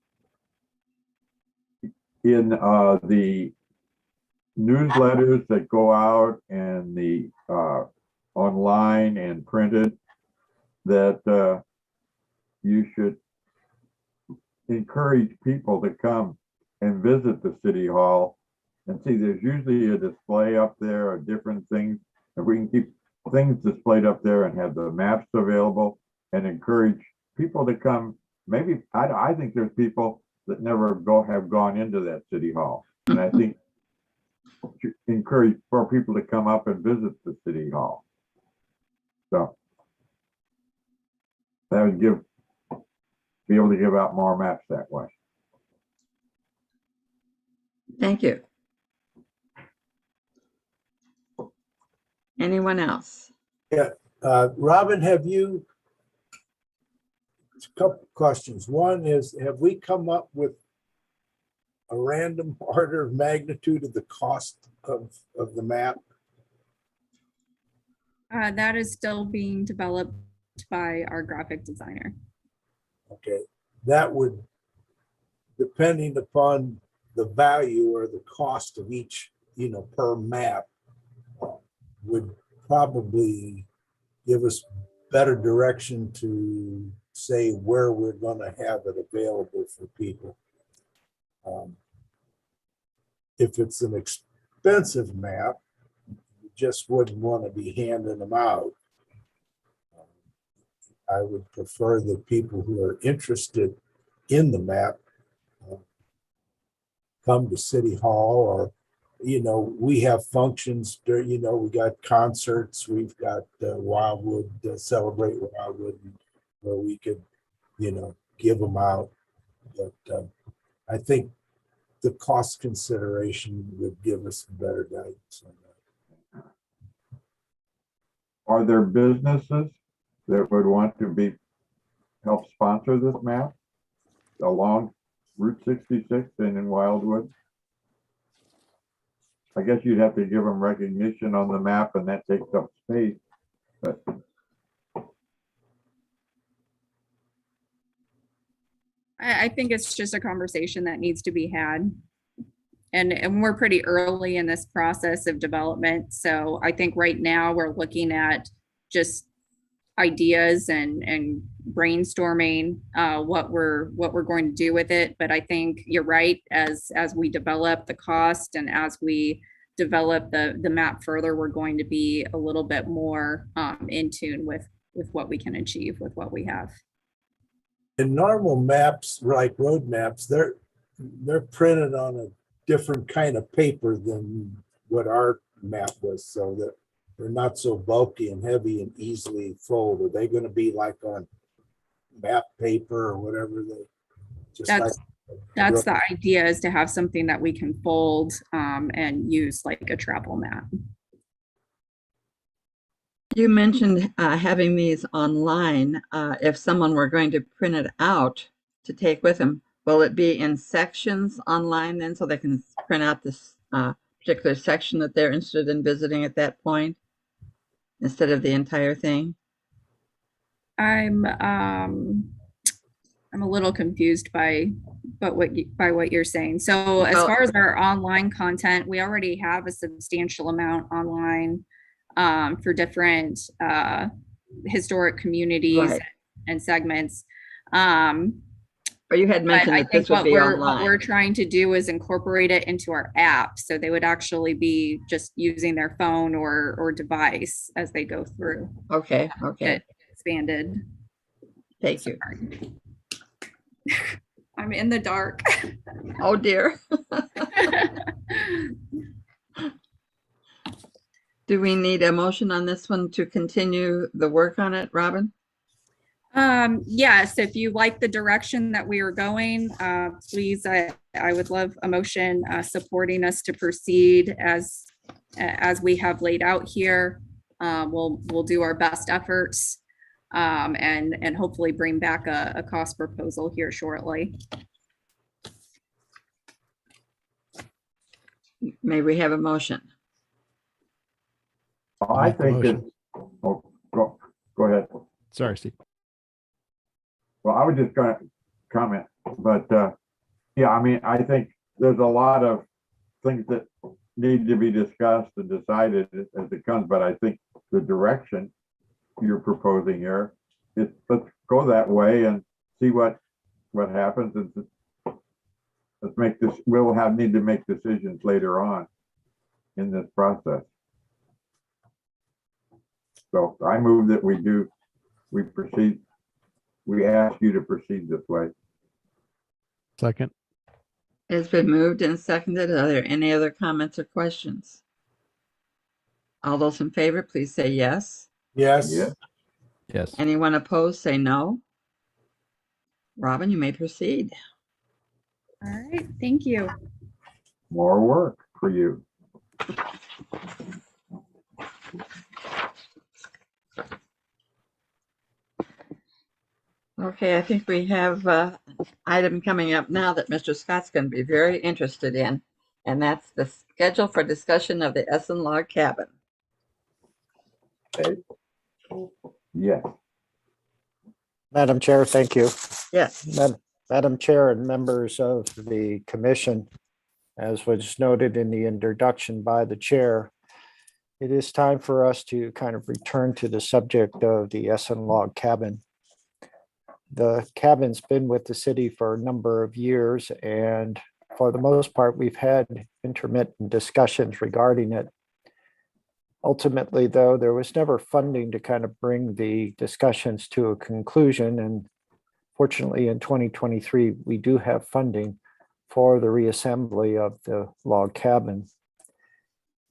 in the newsletters that go out and the online and printed, that you should encourage people to come and visit the city hall and see. There's usually a display up there of different things. If we can keep things displayed up there and have the maps available and encourage people to come, maybe I think there's people that never have gone into that city hall, and I think encourage for people to come up and visit the city hall. So that would be able to give out more maps that way. Thank you. Anyone else? Yeah, Robin, a couple questions. One is, have we come up with a random order of magnitude of the cost of the map? That is still being developed by our graphic designer. Okay, that would, depending upon the value or the cost of each, per map, would probably give us better direction to say where we're going to have it available for people. If it's an expensive map, you just wouldn't want to be handing them out. I would prefer that people who are interested in the map come to City Hall, or we have functions, we got concerts, we've got Wildwood, Celebrate Wildwood, where we could, give them out. But I think the cost consideration would give us better guidance on that. Are there businesses that would want to help sponsor this map along Route 66 and in Wildwood? I guess you'd have to give them recognition on the map, and that takes up space. But I think it's just a conversation that needs to be had. And we're pretty early in this process of development. So I think right now we're looking at just ideas and brainstorming what we're going to do with it. But I think you're right, as we develop the cost and as we develop the map further, we're going to be a little bit more in tune with what we can achieve with what we have. In normal maps, like road maps, they're printed on a different kind of paper than what our map was, so that they're not so bulky and heavy and easily fold. Are they going to be like on map paper or whatever? That's the idea, is to have something that we can fold and use like a travel map. You mentioned having these online. If someone were going to print it out to take with them, will it be in sections online then, so they can print out this particular section that they're interested in visiting at that point instead of the entire thing? I'm a little confused by what you're saying. So as far as our online content, we already have a substantial amount online for different historic communities, right, and segments. Or you had But mentioned I that think this would what be we're online. trying to do is incorporate it into our app. So they would actually be just using their phone or device as they go through. Okay, okay. It expanded. Thank you. Sorry. I'm in the dark. Oh, dear. Do we need a motion on this one to continue the work on it, Robin? Yes, if you like the direction that we are going, please, I would love a motion supporting us to proceed as we have laid out here. We'll do our best efforts and hopefully bring back a cost proposal here shortly. May we have a motion? I Make the think motion. it's, oh, go ahead. Sorry, Steve. Well, I was just gonna comment, but, yeah, I mean, I think there's a lot of things that need to be discussed and decided as it comes, but I think the direction you're proposing here is, let's go that way and see what happens. And let's make this, we'll need to make decisions later on in this process. So I move that we proceed. We ask you to proceed this way. Second. It's been moved and seconded. Are there any other comments or questions? All those in favor, please say yes. Yes. Yeah. Yes. Anyone opposed, say no. Robin, you may proceed. All right, thank you. More work for you. Okay, I think we have an item coming up now that Mr. Scott's going to be very interested in, and that's the schedule for discussion of the Essen Log Cabin. Okay. Yes. Madam Chair, thank you. Yes. Madam Chair and members of the commission, as was noted in the introduction by the chair, it is time for us to kind of return to the subject of the Essen Log Cabin. The cabin's been with the city for a number of years, and for the most part, we've had intermittent discussions regarding it. Ultimately, though, there was never funding to kind of bring the discussions to a conclusion. And fortunately, in 2023, we do have funding for the reassembly of the log cabin.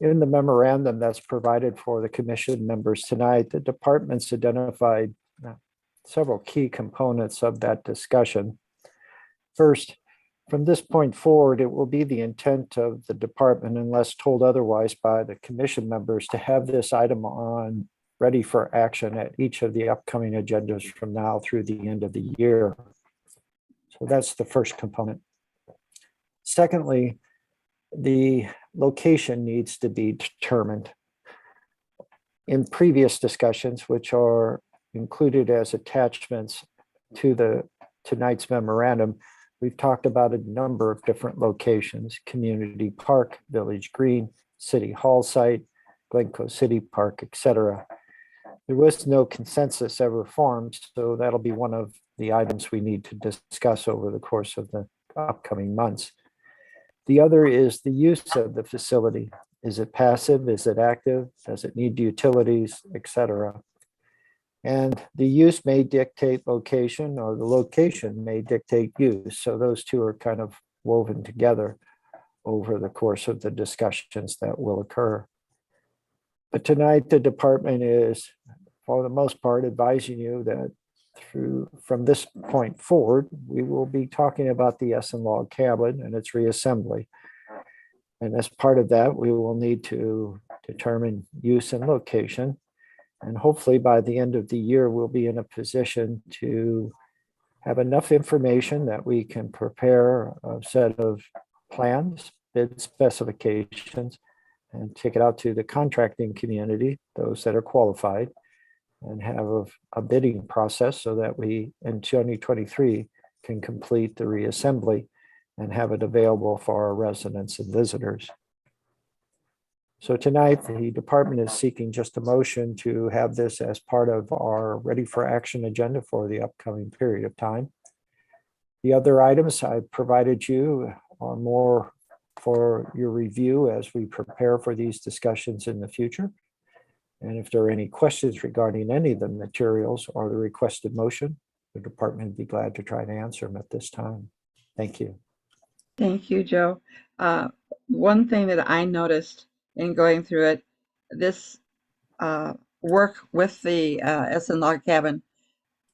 In the memorandum that's provided for the commission members tonight, the department's identified several key components of that discussion. First, from this point forward, it will be the intent of the department, unless told otherwise by the commission members, to have this item on ready for action at each of the upcoming agendas from now through the end of the year. So that's the first component. Secondly, the location needs to be determined. In previous discussions, which are included as attachments to tonight's memorandum, we've talked about a number of different locations: Community Park, Village Green, City Hall site, Glencoe City Park, etc. There was no consensus ever formed, so that'll be one of the items we need to discuss over the course of the upcoming months. The other is the use of the facility. Is it passive? Is it active? Does it need utilities, etc.? And the use may dictate location, or the location may dictate use. So those two are kind of woven together over the course of the discussions that will occur. But tonight, the department is, for the most part, advising you that from this point forward, we will be talking about the Essen Log Cabin and its reassembly. And as part of that, we will need to determine use and location. And hopefully by the end of the year, we'll be in a position to have enough information that we can prepare a set of plans, bid specifications, and take it out to the contracting community, those that are qualified, and have a bidding process so that we, in 2023, can complete the reassembly and have it available for our residents and visitors. So tonight, the department is seeking just a motion to have this as part of our ready for action agenda for the upcoming period of time. The other items I provided you are more for your review as we prepare for these discussions in the future. And if there are any questions regarding any of the materials or the requested motion, the department would be glad to try to answer them at this time. Thank you. Thank you, Joe. One thing that I noticed in going through it, this work with the Essen Log Cabin,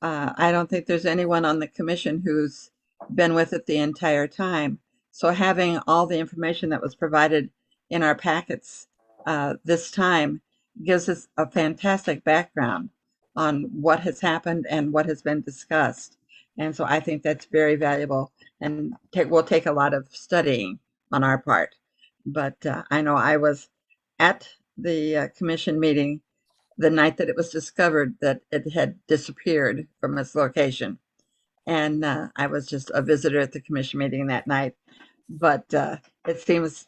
I don't think there's anyone on the commission who's been with it the entire time. So having all the information that was provided in our packets this time gives us a fantastic background on what has happened and what has been discussed. And so I think that's very valuable and will take a lot of studying on our part. But I know I was at the commission meeting the night that it was discovered that it had disappeared from its location. And I was just a visitor at the commission meeting that night. But it seems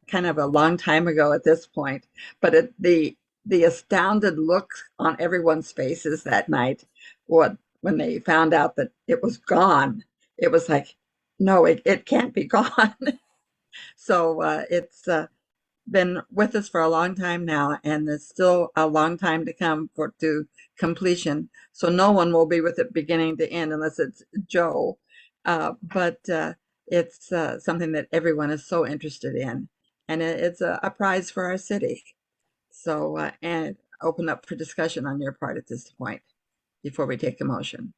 kind of a long time ago at this point. But the astounded look on everyone's faces that night, when they found out that it was gone, it was like, no, it can't be gone. So it's been with us for a long time now, and there's still a long time to come to completion. So no one will be with it beginning to end unless it's Joe. But it's something that everyone is so interested in, and it's a prize for our city. So and open up for discussion on your part at this point before we take a motion.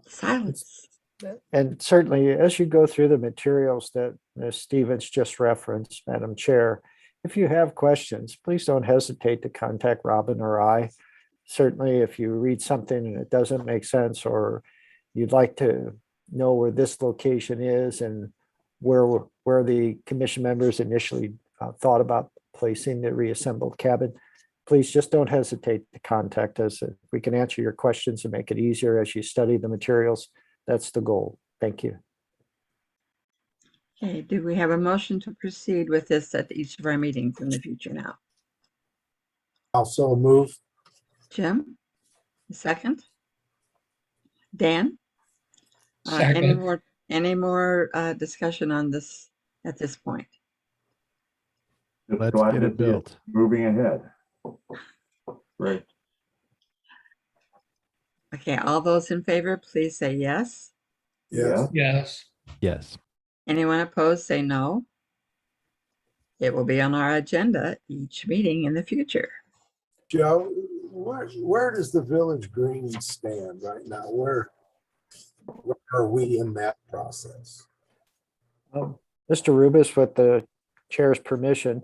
Silence. And certainly, as you go through the materials that Ms. Stevens just referenced, Madam Chair, if you have questions, please don't hesitate to contact Robin or I. Certainly, if you read something and it doesn't make sense, or you'd like to know where this location is and where the commission members initially thought about placing the reassembled cabin, please just don't hesitate to contact us. If we can answer your questions and make it easier as you study the materials, that's the goal. Thank you. Okay, do we have a motion to proceed with this at each of our meetings in the future now? Also move. Jim, second. Dan? Second. Any more discussion on this at this point? Just Let's glad get to it see built. moving ahead. Great. Okay, all those in favor, please say yes. Yes. Yes. Yes. Anyone opposed, say no. It will be on our agenda each meeting in the future. Joe, where does the Village Green stand right now? Where are we in that process? Mr. Rubis, with the chair's permission,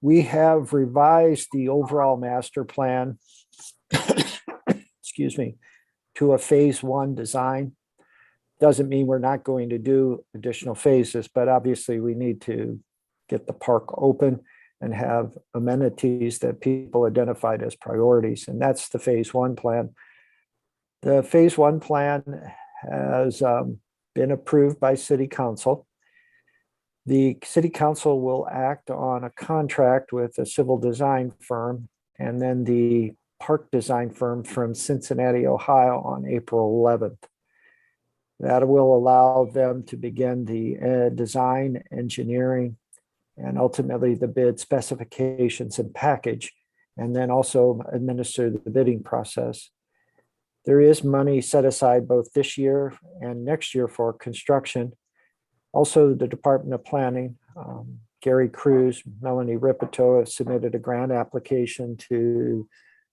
we have revised the overall master plan, excuse me, to a phase one design. Doesn't mean we're not going to do additional phases, but obviously we need to get the park open and have amenities that people identified as priorities. And that's the phase one plan. The phase one plan has been approved by City Council. The City Council will act on a contract with a civil design firm and then the park design firm from Cincinnati, Ohio on April 11th. That will allow them to begin the design, engineering, and ultimately the bid specifications and package, and then also administer the bidding process. There is money set aside both this year and next year for construction. Also, the Department of Planning, Gary Cruz, Melanie Ripito have submitted a grant application to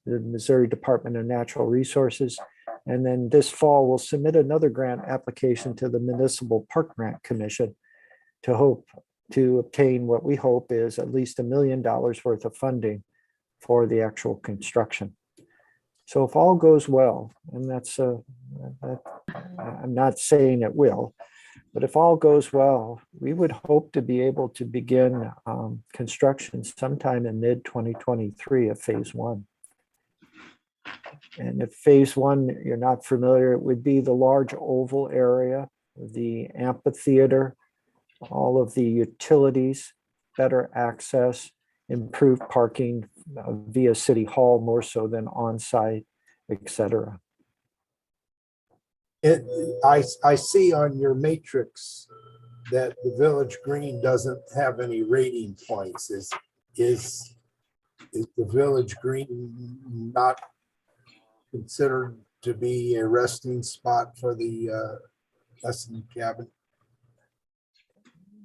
the Missouri Department of Natural Resources. And then this fall, we'll submit another grant application to the Municipal Park Grant Commission to obtain what we hope is at least $1 million worth of funding for the actual construction. So if all goes well, and that's I'm not saying it will, but if all goes well, we would hope to be able to begin construction sometime in mid-2023 of phase one. And if phase one, you're not familiar, it would be the large oval area, the amphitheater, all of the utilities, better access, improved parking via City Hall more so than on-site, etc. I see on your matrix that the Village Green doesn't have any rating points. Is the Village Green not considered to be a resting spot for the lesson cabin?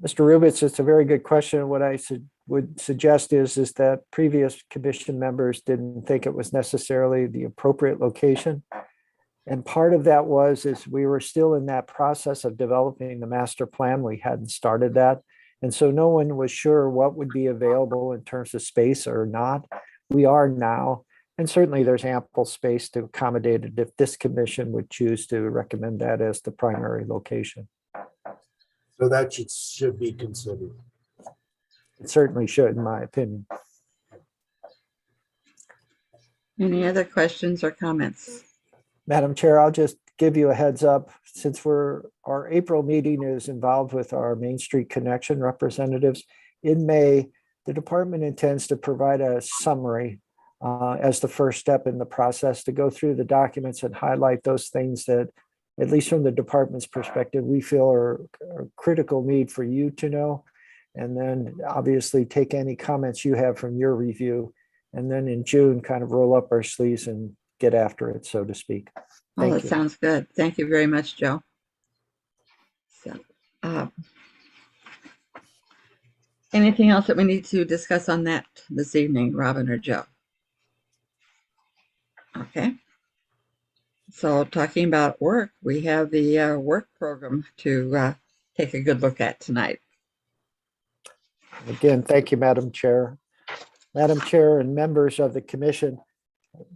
Mr. Rubitz, it's a very good question. What I would suggest is that previous commission members didn't think it was necessarily the appropriate location. And part of that is we were still in that process of developing the master plan. We hadn't started that. And so no one was sure what would be available in terms of space or not. We are now, and certainly there's ample space to accommodate it if this commission would choose to recommend that as the primary location. So that should be considered. It certainly should, in my opinion. Any other questions or comments? Madam Chair, I'll just give you a heads up. Since our April meeting is involved with our Main Street Connection representatives, in May, the department intends to provide a summary as the first step in the process to go through the documents and highlight those things that, at least from the department's perspective, we feel are a critical need for you to know. And then obviously take any comments you have from your review. And then in June, kind of roll up our sleeves and get after it, so to speak. Well, Thank that you. sounds good. Thank you very much, Joe. So, anything else that we need to discuss on that this evening, Robin or Joe? Okay. So talking about work, we have the work program to take a good look at tonight. Again, thank you, Madam Chair. Madam Chair and members of the commission,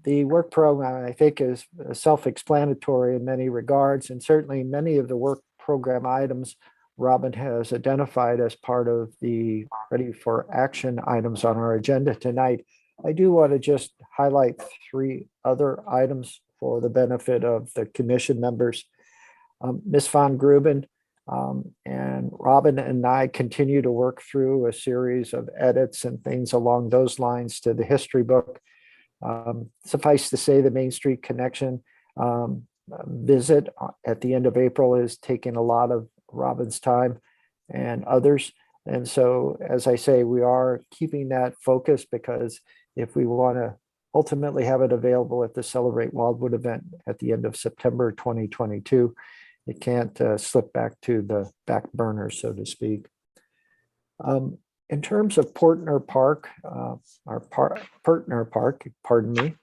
the work program, I think, is self-explanatory in many regards, and certainly many of the work program items Robin has identified as part of the ready for action items on our agenda tonight. I do want to just highlight 3 other items for the benefit of the commission members. Ms. von Gruben and Robin and I continue to work through a series of edits and things along those lines to the history book. Suffice to say, the Main Street Connection visit at the end of April is taking a lot of Robin's time and others. And so, as I say, we are keeping that focus because if we want to ultimately have it available at the Celebrate Wildwood event at the end of September 2022, it can't slip back to the back burner, so to speak. In terms of Portner Park, Pertner Park, pardon me.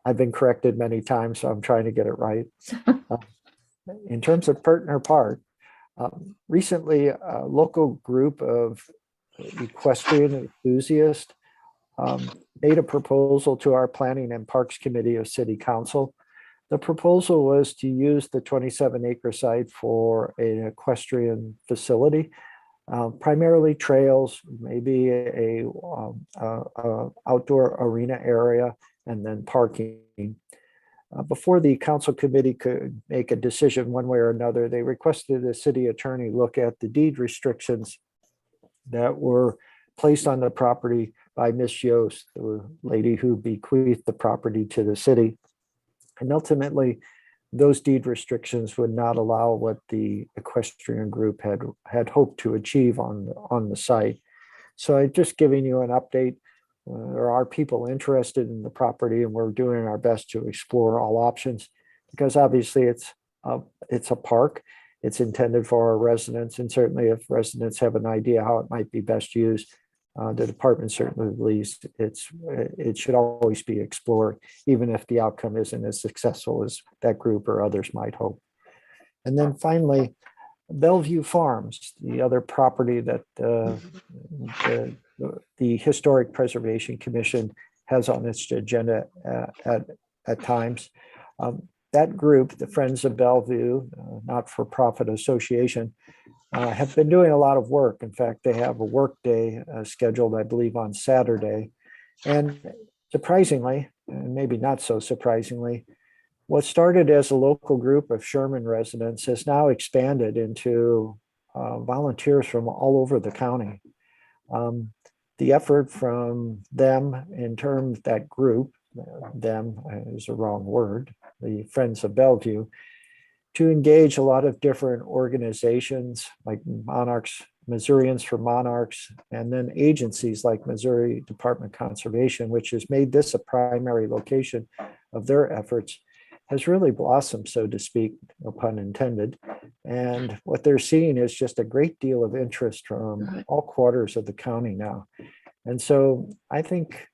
I've been corrected many times, so I'm trying to get it right. In terms of Pertner Park, recently a local group of equestrian enthusiasts made a proposal to our Planning and Parks Committee of City Council. The proposal was to use the 27-acre site for an equestrian facility, primarily trails, maybe a outdoor arena area, and then parking. Before the council committee could make a decision one way or another, they requested the city attorney look at the deed restrictions that were placed on the property by Miss Yost, the lady who bequeathed the property to the city. And ultimately, those deed restrictions would not allow what the equestrian group had hoped to achieve on the site. So I'm just giving you an update. There are people interested in the property, and we're doing our best to explore all options because obviously it's a park. It's intended for our residents, and certainly if residents have an idea how it might be best used, the department certainly believes it should always be explored, even if the outcome isn't as successful as that group or others might hope. And then finally, Bellevue Farms, the other property that the Historic Preservation Commission has on its agenda at times. That group, the Friends of Bellevue, not-for-profit association, have been doing a lot of work. In fact, they have a work day scheduled, I believe, on Saturday. And surprisingly, and maybe not so surprisingly, what started as a local group of Sherman residents has now expanded into volunteers from all over the county. The effort from them in terms of that group, them is a wrong word, the Friends of Bellevue, to engage a lot of different organizations like Monarchs, Missourians for Monarchs, and then agencies like Missouri Department of Conservation, which has made this a primary location of their efforts, has really blossomed, so to speak, no pun intended. And what they're seeing is just a great deal of interest from all quarters of the county now. And so I think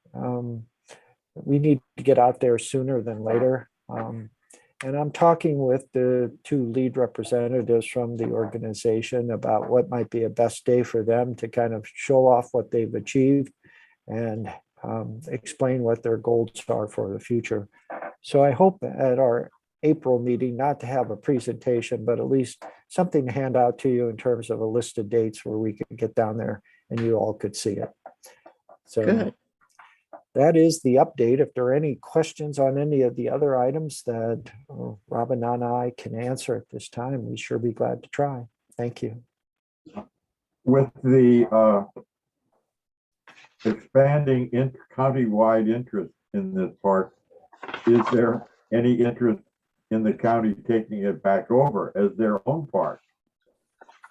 we need to get out there sooner than later. And I'm talking with the two lead representatives from the organization about what might be a best day for them to kind of show off what they've achieved and explain what their goals are for the future. So I hope at our April meeting, not to have a presentation, but at least something to hand out to you in terms of a list of dates where we could get down there and you all could see it. So Good. that is the update. If there are any questions on any of the other items that Robin and I can answer at this time, we sure be glad to try. Thank you. With the expanding county-wide interest in this park, is there any interest in the county taking it back over as their own park?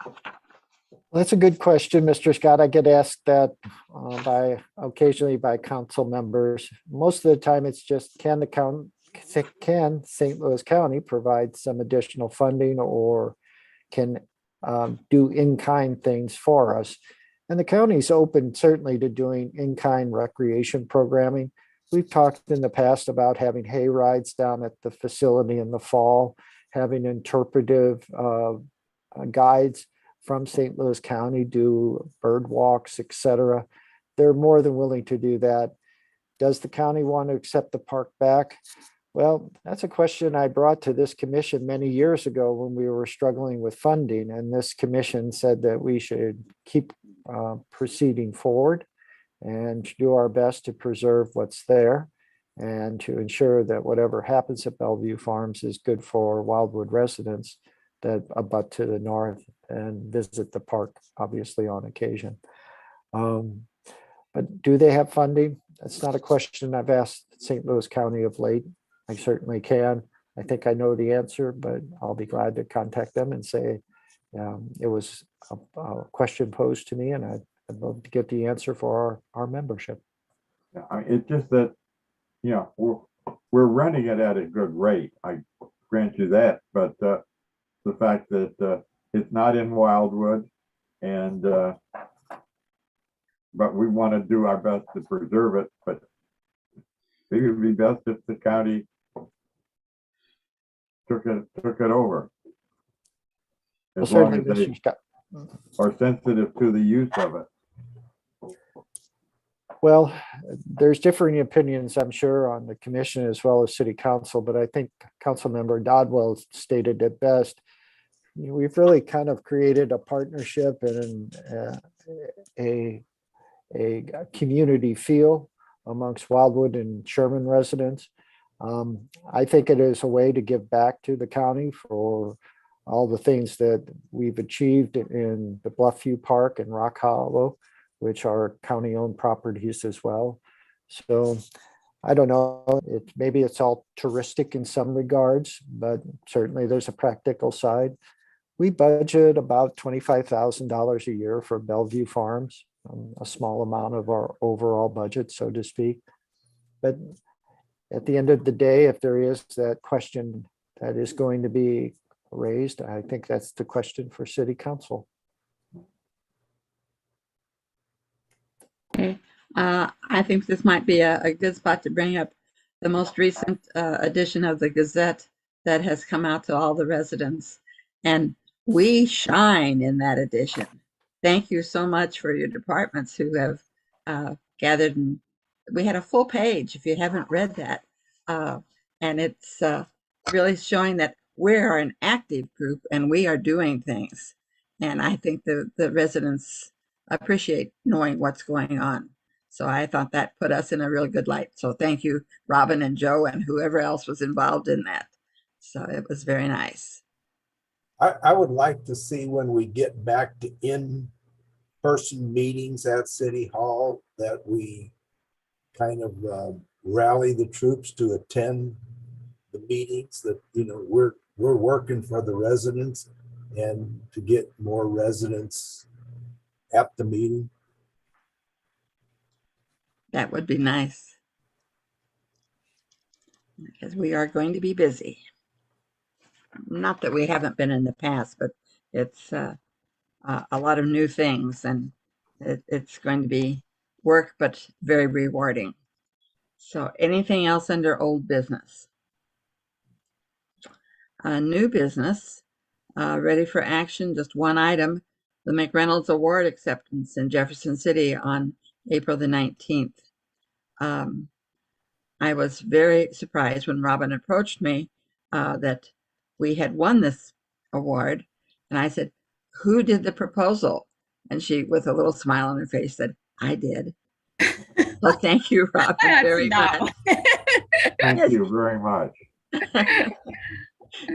Well, that's a good question, Mr. Scott. I get asked that occasionally by council members. Most of the time, it's just can St. Louis County provide some additional funding or can do in-kind things for us? And the county's open certainly to doing in-kind recreation programming. We've talked in the past about having hay rides down at the facility in the fall, having interpretive guides from St. Louis County, do bird walks, etc. They're more than willing to do that. Does the county want to accept the park back? Well, that's a question I brought to this commission many years ago when we were struggling with funding. And this commission said that we should keep proceeding forward and do our best to preserve what's there and to ensure that whatever happens at Bellevue Farms is good for Wildwood residents that abut to the north and visit the park, obviously, on occasion. But do they have funding? That's not a question I've asked St. Louis County of late. I certainly can. I think I know the answer, but I'll be glad to contact them and say it was a question posed to me and I'd love to get the answer for our membership. It's just that, we're running it at a good rate. I grant you that, but the fact that it's not in Wildwood and but we want to do our best to preserve it, but maybe it would be best if the county took it over. Well, As long certainly, as they are sensitive to the use of it. Well, there's differing opinions, I'm sure, on the commission as well as city council, but I think Councilmember Dodwell stated it best. We've really kind of created a partnership and a community feel amongst Wildwood and Sherman residents. I think it is a way to give back to the county for all the things that we've achieved in the Bluffview Park and Rock Hollow, which are county-owned properties as well. So I don't know, maybe it's all touristic in some regards, but certainly there's a practical side. We budget about $25,000 a year for Bellevue Farms, a small amount of our overall budget, so to speak. But at the end of the day, if there is that question that is going to be raised, I think that's the question for city council. Okay. I think this might be a good spot to bring up the most recent edition of the Gazette that has come out to all the residents. And we shine in that edition. Thank you so much for your departments who have gathered. And we had a full page if you haven't read that. And it's really showing that we are an active group and we are doing things. And I think the residents appreciate knowing what's going on. So I thought that put us in a really good light. So thank you, Robin and Joe and whoever else was involved in that. So it was very nice. I would like to see when we get back to in-person meetings at City Hall that we kind of rally the troops to attend the meetings that, we're working for the residents and to get more residents at the meeting. That would be nice. Because we are going to be busy. Not that we haven't been in the past, but it's a lot of new things, and it's going to be work, but very rewarding. So anything else under old business? New business, ready for action, just one item, the McReynolds Award acceptance in Jefferson City on April the 19th. I was very surprised when Robin approached me that we had won this award. And I said, "Who did the proposal?" And she, with a little smile on her face, said, "I did." So thank you, Robin, That's very no. much. Thank you very much.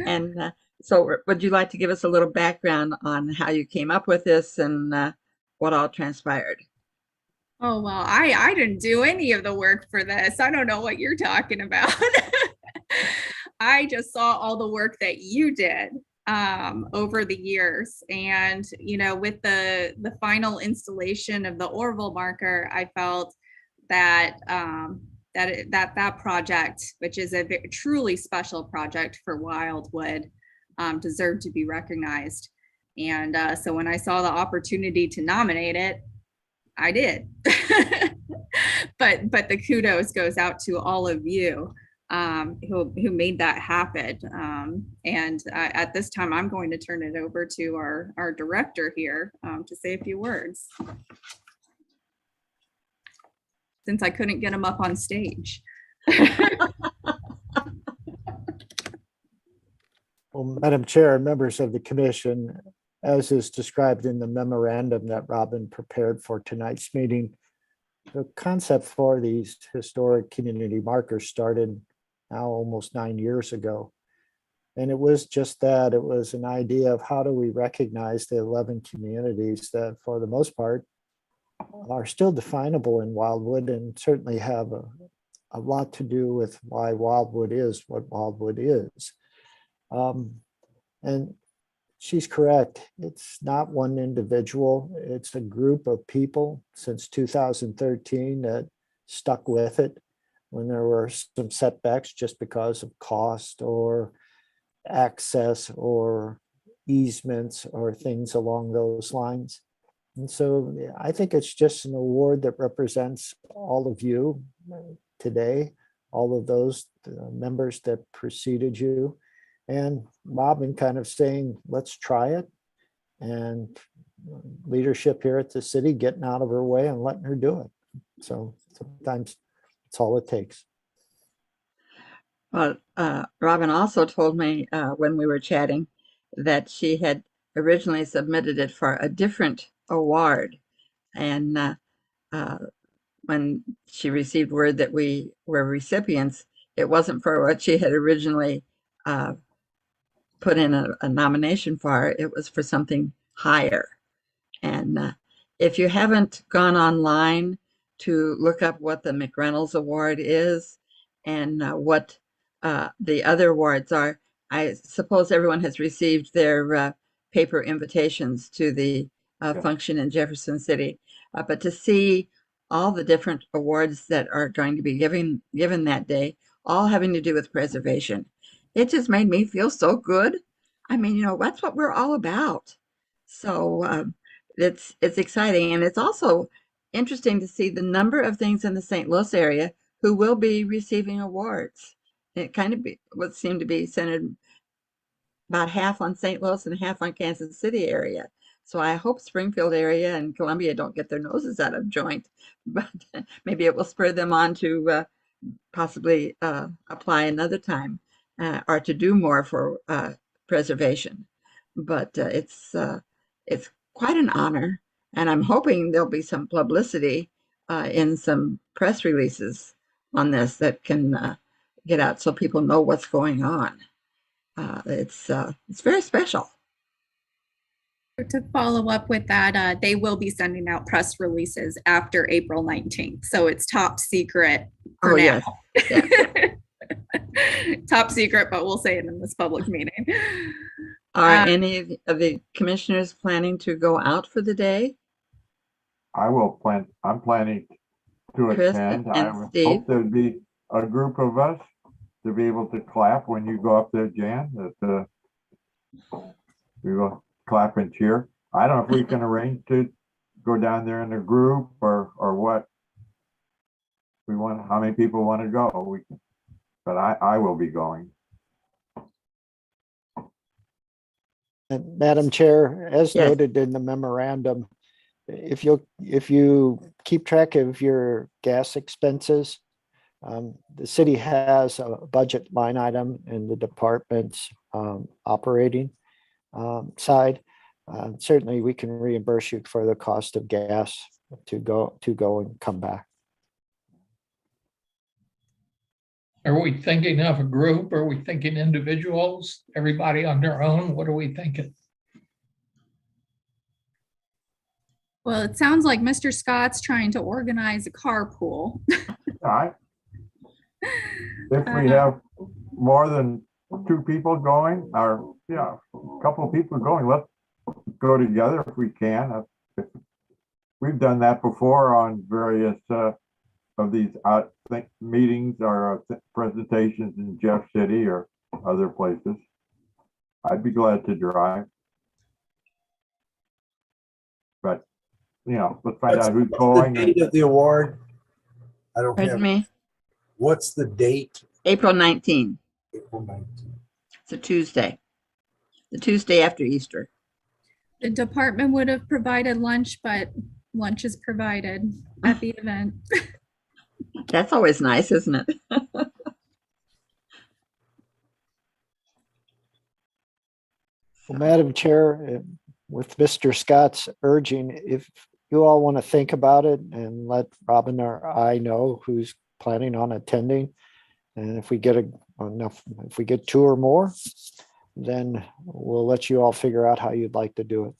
And so would you like to give us a little background on how you came up with this and what all transpired? Oh, well, I didn't do any of the work for this. I don't know what you're talking about. I just saw all the work that you did over the years. And, with the final installation of the Orville marker, I felt that that project, which is a truly special project for Wildwood, deserved to be recognized. And so when I saw the opportunity to nominate it, I did. but the kudos goes out to all of you who made that happen. And at this time, I'm going to turn it over to our director here to say a few words, since I couldn't get him up on stage. Well, Madam Chair and members of the commission, as is described in the memorandum that Robin prepared for tonight's meeting, the concept for these historic community markers started now almost 9 years ago. And it was just that. It was an idea of how do we recognize the 11 communities that, for the most part, are still definable in Wildwood and certainly have a lot to do with why Wildwood is what Wildwood is. And she's correct. It's not one individual. It's a group of people since 2013 that stuck with it when there were some setbacks just because of cost or access or easements or things along those lines. And so I think it's just an award that represents all of you today, all of those members that preceded you. And Robin kind of saying, let's try it. And leadership here at the city getting out of her way and letting her do it. So sometimes it's all it takes. Well, Robin also told me when we were chatting that she had originally submitted it for a different award. And when she received word that we were recipients, it wasn't for what she had originally put in a nomination for. It was for something higher. And if you haven't gone online to look up what the McReynolds Award is and what the other awards are, I suppose everyone has received their paper invitations to the function in Jefferson City. But to see all the different awards that are going to be given that day, all having to do with preservation, it just made me feel so good. I mean, that's what we're all about. So it's exciting. And it's also interesting to see the number of things in the St. Louis area who will be receiving awards. It kind of would seem to be centered about half on St. Louis and half on Kansas City area. So I hope Springfield area and Columbia don't get their noses out of joint, but maybe it will spur them on to possibly apply another time or to do more for preservation. But it's quite an honor, and I'm hoping there'll be some publicity in some press releases on this that can get out so people know what's going on. It's very special. To follow up with that, they will be sending out press releases after April 19th. So it's top secret for Oh, now. yes. Top secret, but we'll say it in this public meeting. Are any of the commissioners planning to go out for the day? I'm planning to Chris attend. and I Steve? hope there'd be a group of us to be able to clap when you go up there, Jan, that we will clap and cheer. I don't know if we can arrange to go down there in a group or what. How many people want to go? We can, but I will be going. And Madam Chair, as Yes. noted in the memorandum, if you keep track of your gas expenses, the city has a budget line item in the department's operating side. Certainly, we can reimburse you for the cost of gas to go and come back. Are we thinking of a group? Are we thinking individuals? Everybody on their own? What are we thinking? Well, it sounds like Mr. Scott's trying to organize a carpool. If we have more than 2 people going, or a couple of people going, let's go together if we can. We've done that before on various of these meetings or presentations in Jeff City or other places. I'd be glad to drive. But, let's find out who's going. The date of the award? I don't Pardon have, me? what's the date? April 19th. April 19th. It's a Tuesday. The Tuesday after Easter. The department would have provided lunch, but lunch is provided at the event. That's always nice, isn't it? Well, Madam Chair, with Mr. Scott's urging, if you all want to think about it and let Robin or I know who's planning on attending, and if we get if we get 2 or more, then we'll let you all figure out how you'd like to do it.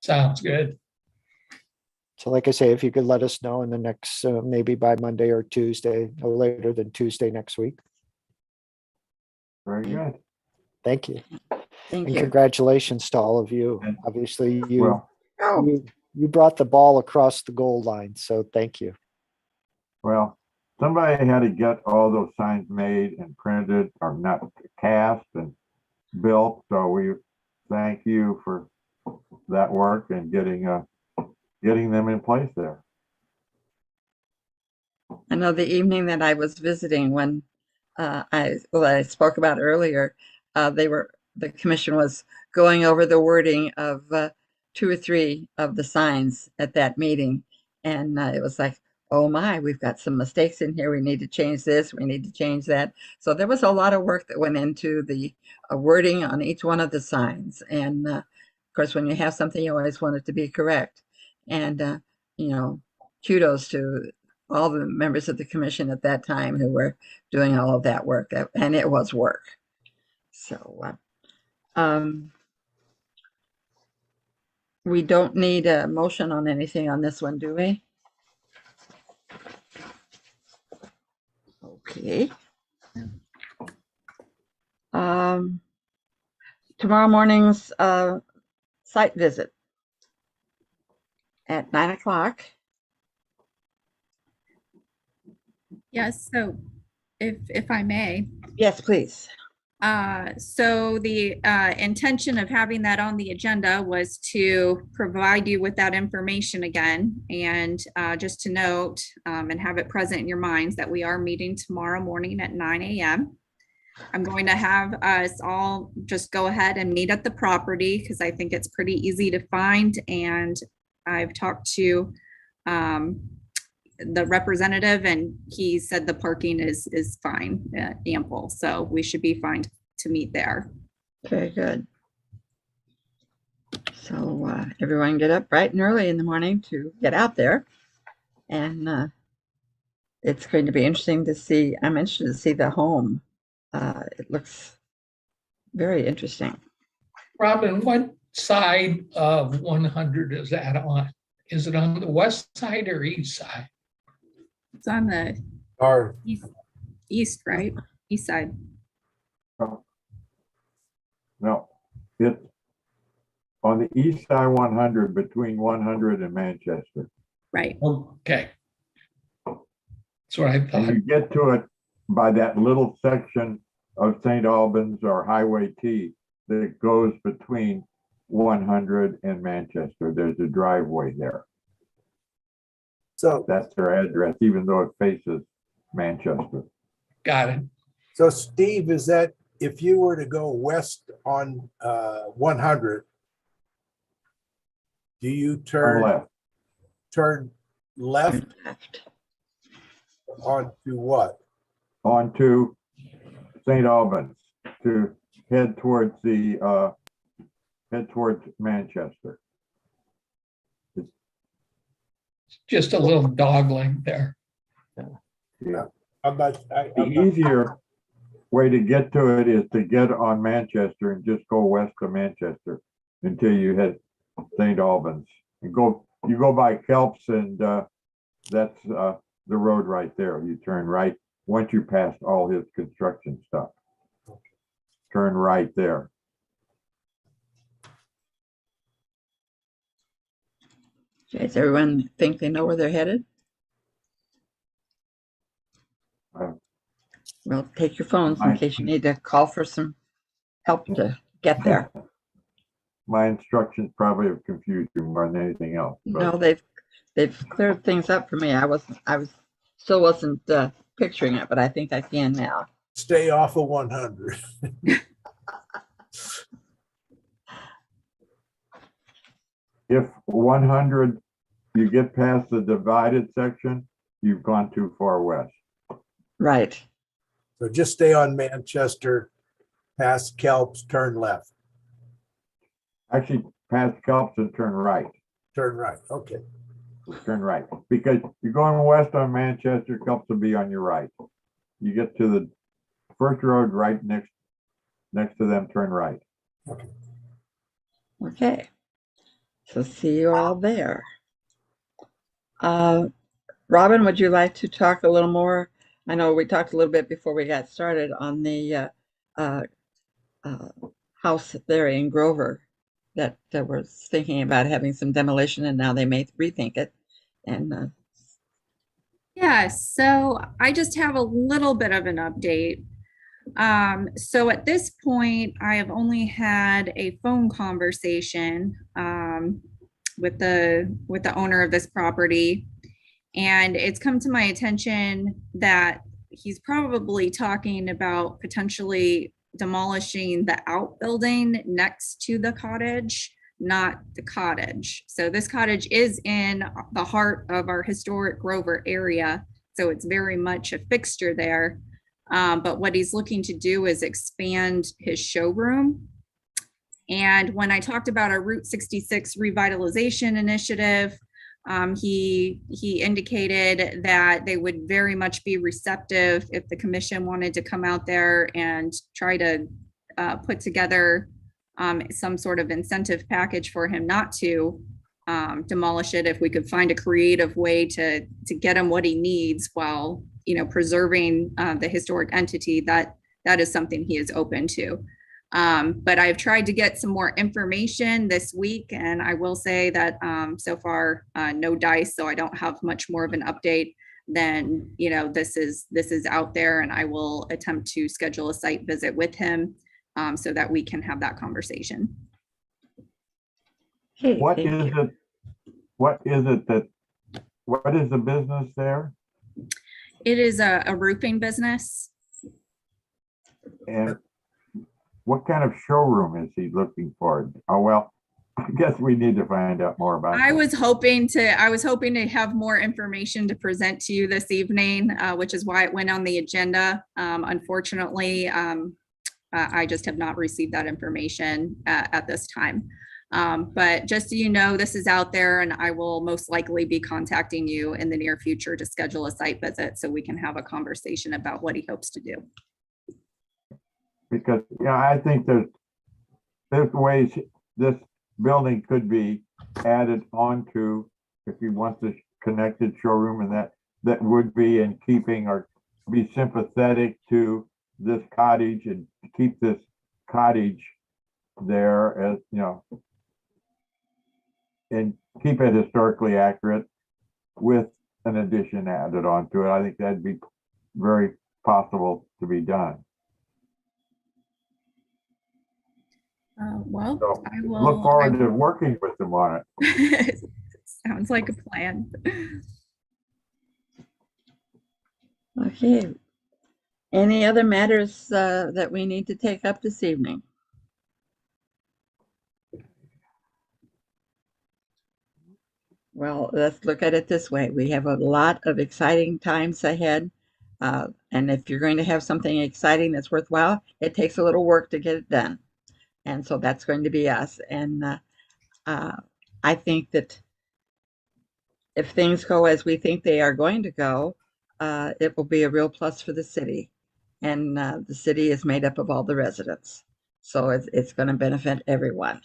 Sounds good. So like I say, if you could let us know in the next, maybe by Monday or Tuesday, no later than Tuesday next week. Very good. Thank you. Thank And you. congratulations to all of you. And- Obviously, Well, you brought the ball across the goal line, so thank you. well, somebody had to get all those signs made and printed, or not cast and built. So we thank you for that work and getting them in place there. I know the evening that I was visiting when I spoke about earlier, the commission was going over the wording of 2 or 3 of the signs at that meeting. And it was like, oh my, we've got some mistakes in here. We need to change this. We need to change that. So there was a lot of work that went into the wording on each one of the signs. And of course, when you have something, you always want it to be correct. And, kudos to all the members of the commission at that time who were doing all of that work. And it was work. So we don't need a motion on anything on this one, do we? Okay. Tomorrow morning's site visit at 9 o'clock. Yes, so if I may. Yes, please. So the intention of having that on the agenda was to provide you with that information again. And just to note and have it present in your minds that we are meeting tomorrow morning at 9 a.m. I'm going to have us all just go ahead and meet at the property because I think it's pretty easy to find. And I've talked to the representative and he said the parking is fine, ample. So we should be fine to meet there. Very good. So everyone get up bright and early in the morning to get out there. And it's going to be interesting to see. I'm interested to see the home. It looks very interesting. Robin, what side of 100 is that on? Is it on the west side or east side? It's on the Or east, right? East side. No, it's on the east side 100 between 100 and Manchester. Right. Okay. That's what I And thought. you get to it by that little section of St. Albans or Highway T that goes between 100 and Manchester. There's a driveway there. so, That's their address, even though it faces Manchester. Got it. so Steve, is that if you were to go west on 100, do you Turn left. turn left Left. onto what? Onto St. Albans to head towards Manchester. Just a little dog leg there. Yeah. How about, The easier way to get to it is to get on Manchester and just go west of Manchester until you hit St. Albans. And you go by Kelps and that's the road right there. You turn right once you pass all his construction stuff. Turn right there. Okay, does everyone think they know where they're headed? Uh, Well, take your phones in I- case you need to call for some help to get there. My instructions probably have confused you more than anything else. No, But they've cleared things up for me. I still wasn't picturing it, but I think I can now. stay off of 100. if 100, you get past the divided section, you've gone too far west. Right. So just stay on Manchester, past Kelps, turn left, Actually, past Kelps and turn right. turn right. Okay. Turn right. Because you're going west on Manchester, Kelps will be on your right. You get to the first road right next to them, turn right. Okay. So see you all there. Robin, would you like to talk a little more? I know we talked a little bit before we got started on the house there in Grover that was thinking about having some demolition, and now they may rethink it. And Yeah, so I just have a little bit of an update. So at this point, I have only had a phone conversation with the owner of this property, and it's come to my attention that he's probably talking about potentially demolishing the outbuilding next to the cottage, not the cottage. So this cottage is in the heart of our historic Grover area, so it's very much a fixture there. But what he's looking to do is expand his showroom. And when I talked about our Route 66 revitalization initiative, he indicated that they would very much be receptive if the commission wanted to come out there and try to put together some sort of incentive package for him not to demolish it, if we could find a creative way to get him what he needs while preserving the historic entity. That is something he is open to. But I've tried to get some more information this week, and I will say that so far no dice, so I don't have much more of an update than this is out there, and I will attempt to schedule a site visit with him so that we can have that conversation. hey, What is the business there? It is a roofing business. And what kind of showroom is he looking for? Oh, well, I guess we need to find out more about I that. was hoping to have more information to present to you this evening, which is why it went on the agenda. Unfortunately, I just have not received that information at this time. But just so you know, this is out there, and I will most likely be contacting you in the near future to schedule a site visit so we can have a conversation about what he hopes to do. Because I think there's ways this building could be added onto, if you want this connected showroom, and that would be in keeping or be sympathetic to this cottage and keep this cottage there as, you know, and keep it historically accurate with an addition added onto it. I think that'd be very possible to be done. Well, So I will. look forward to working with them on it. Sounds like a plan. Okay. Any other matters that we need to take up this evening? Well, let's look at it this way. We have a lot of exciting times ahead. And if you're going to have something exciting that's worthwhile, it takes a little work to get it done. And so that's going to be us. And I think that if things go as we think they are going to go, it will be a real plus for the city. And the city is made up of all the residents. So it's going to benefit everyone.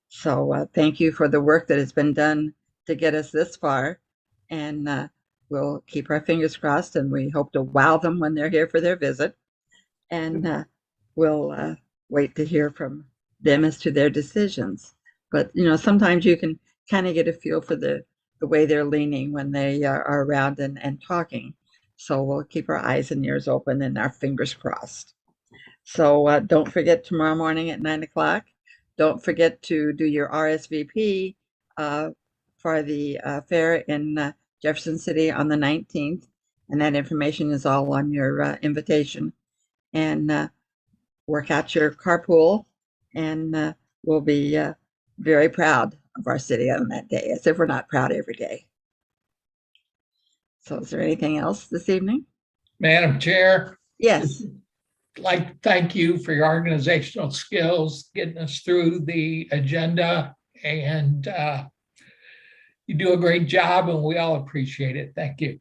So thank you for the work that has been done to get us this far. And we'll keep our fingers crossed, and we hope to wow them when they're here for their visit. And we'll wait to hear from them as to their decisions. But, you know, sometimes you can kind of get a feel for the way they're leaning when they are around and talking. So we'll keep our eyes and ears open and our fingers crossed. So don't forget tomorrow morning at 9 o'clock. Don't forget to do your RSVP for the fair in Jefferson City on the 19th. And that information is all on your invitation. And work out your carpool, and we'll be very proud of our city on that day, as if we're not proud every day. So is there anything else this evening? Madam Chair, Yes. I'd like to thank you for your organizational skills, getting us through the agenda, and you do a great job, and we all appreciate it. Thank you.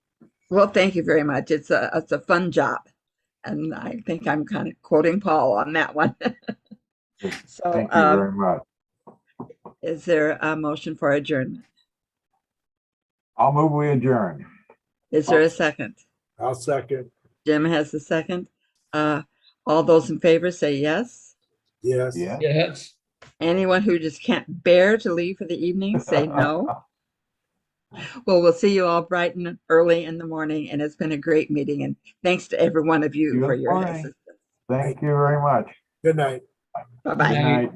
Well, thank you very much. It's a fun job. And I think I'm kind of quoting Paul on that one. So Thank you very much. is there a motion for adjournment? I'll move we adjourn. Is there a second? I'll second. Jim has a second. All those in favor say yes. Yes. Yeah. Yes. Anyone who just can't bear to leave for the evening, say no. Well, we'll see you all bright and early in the morning, and it's been a great meeting. And thanks to every one of you Good for your morning. assistance. Thank you very much. Good night. Bye-bye. Good night.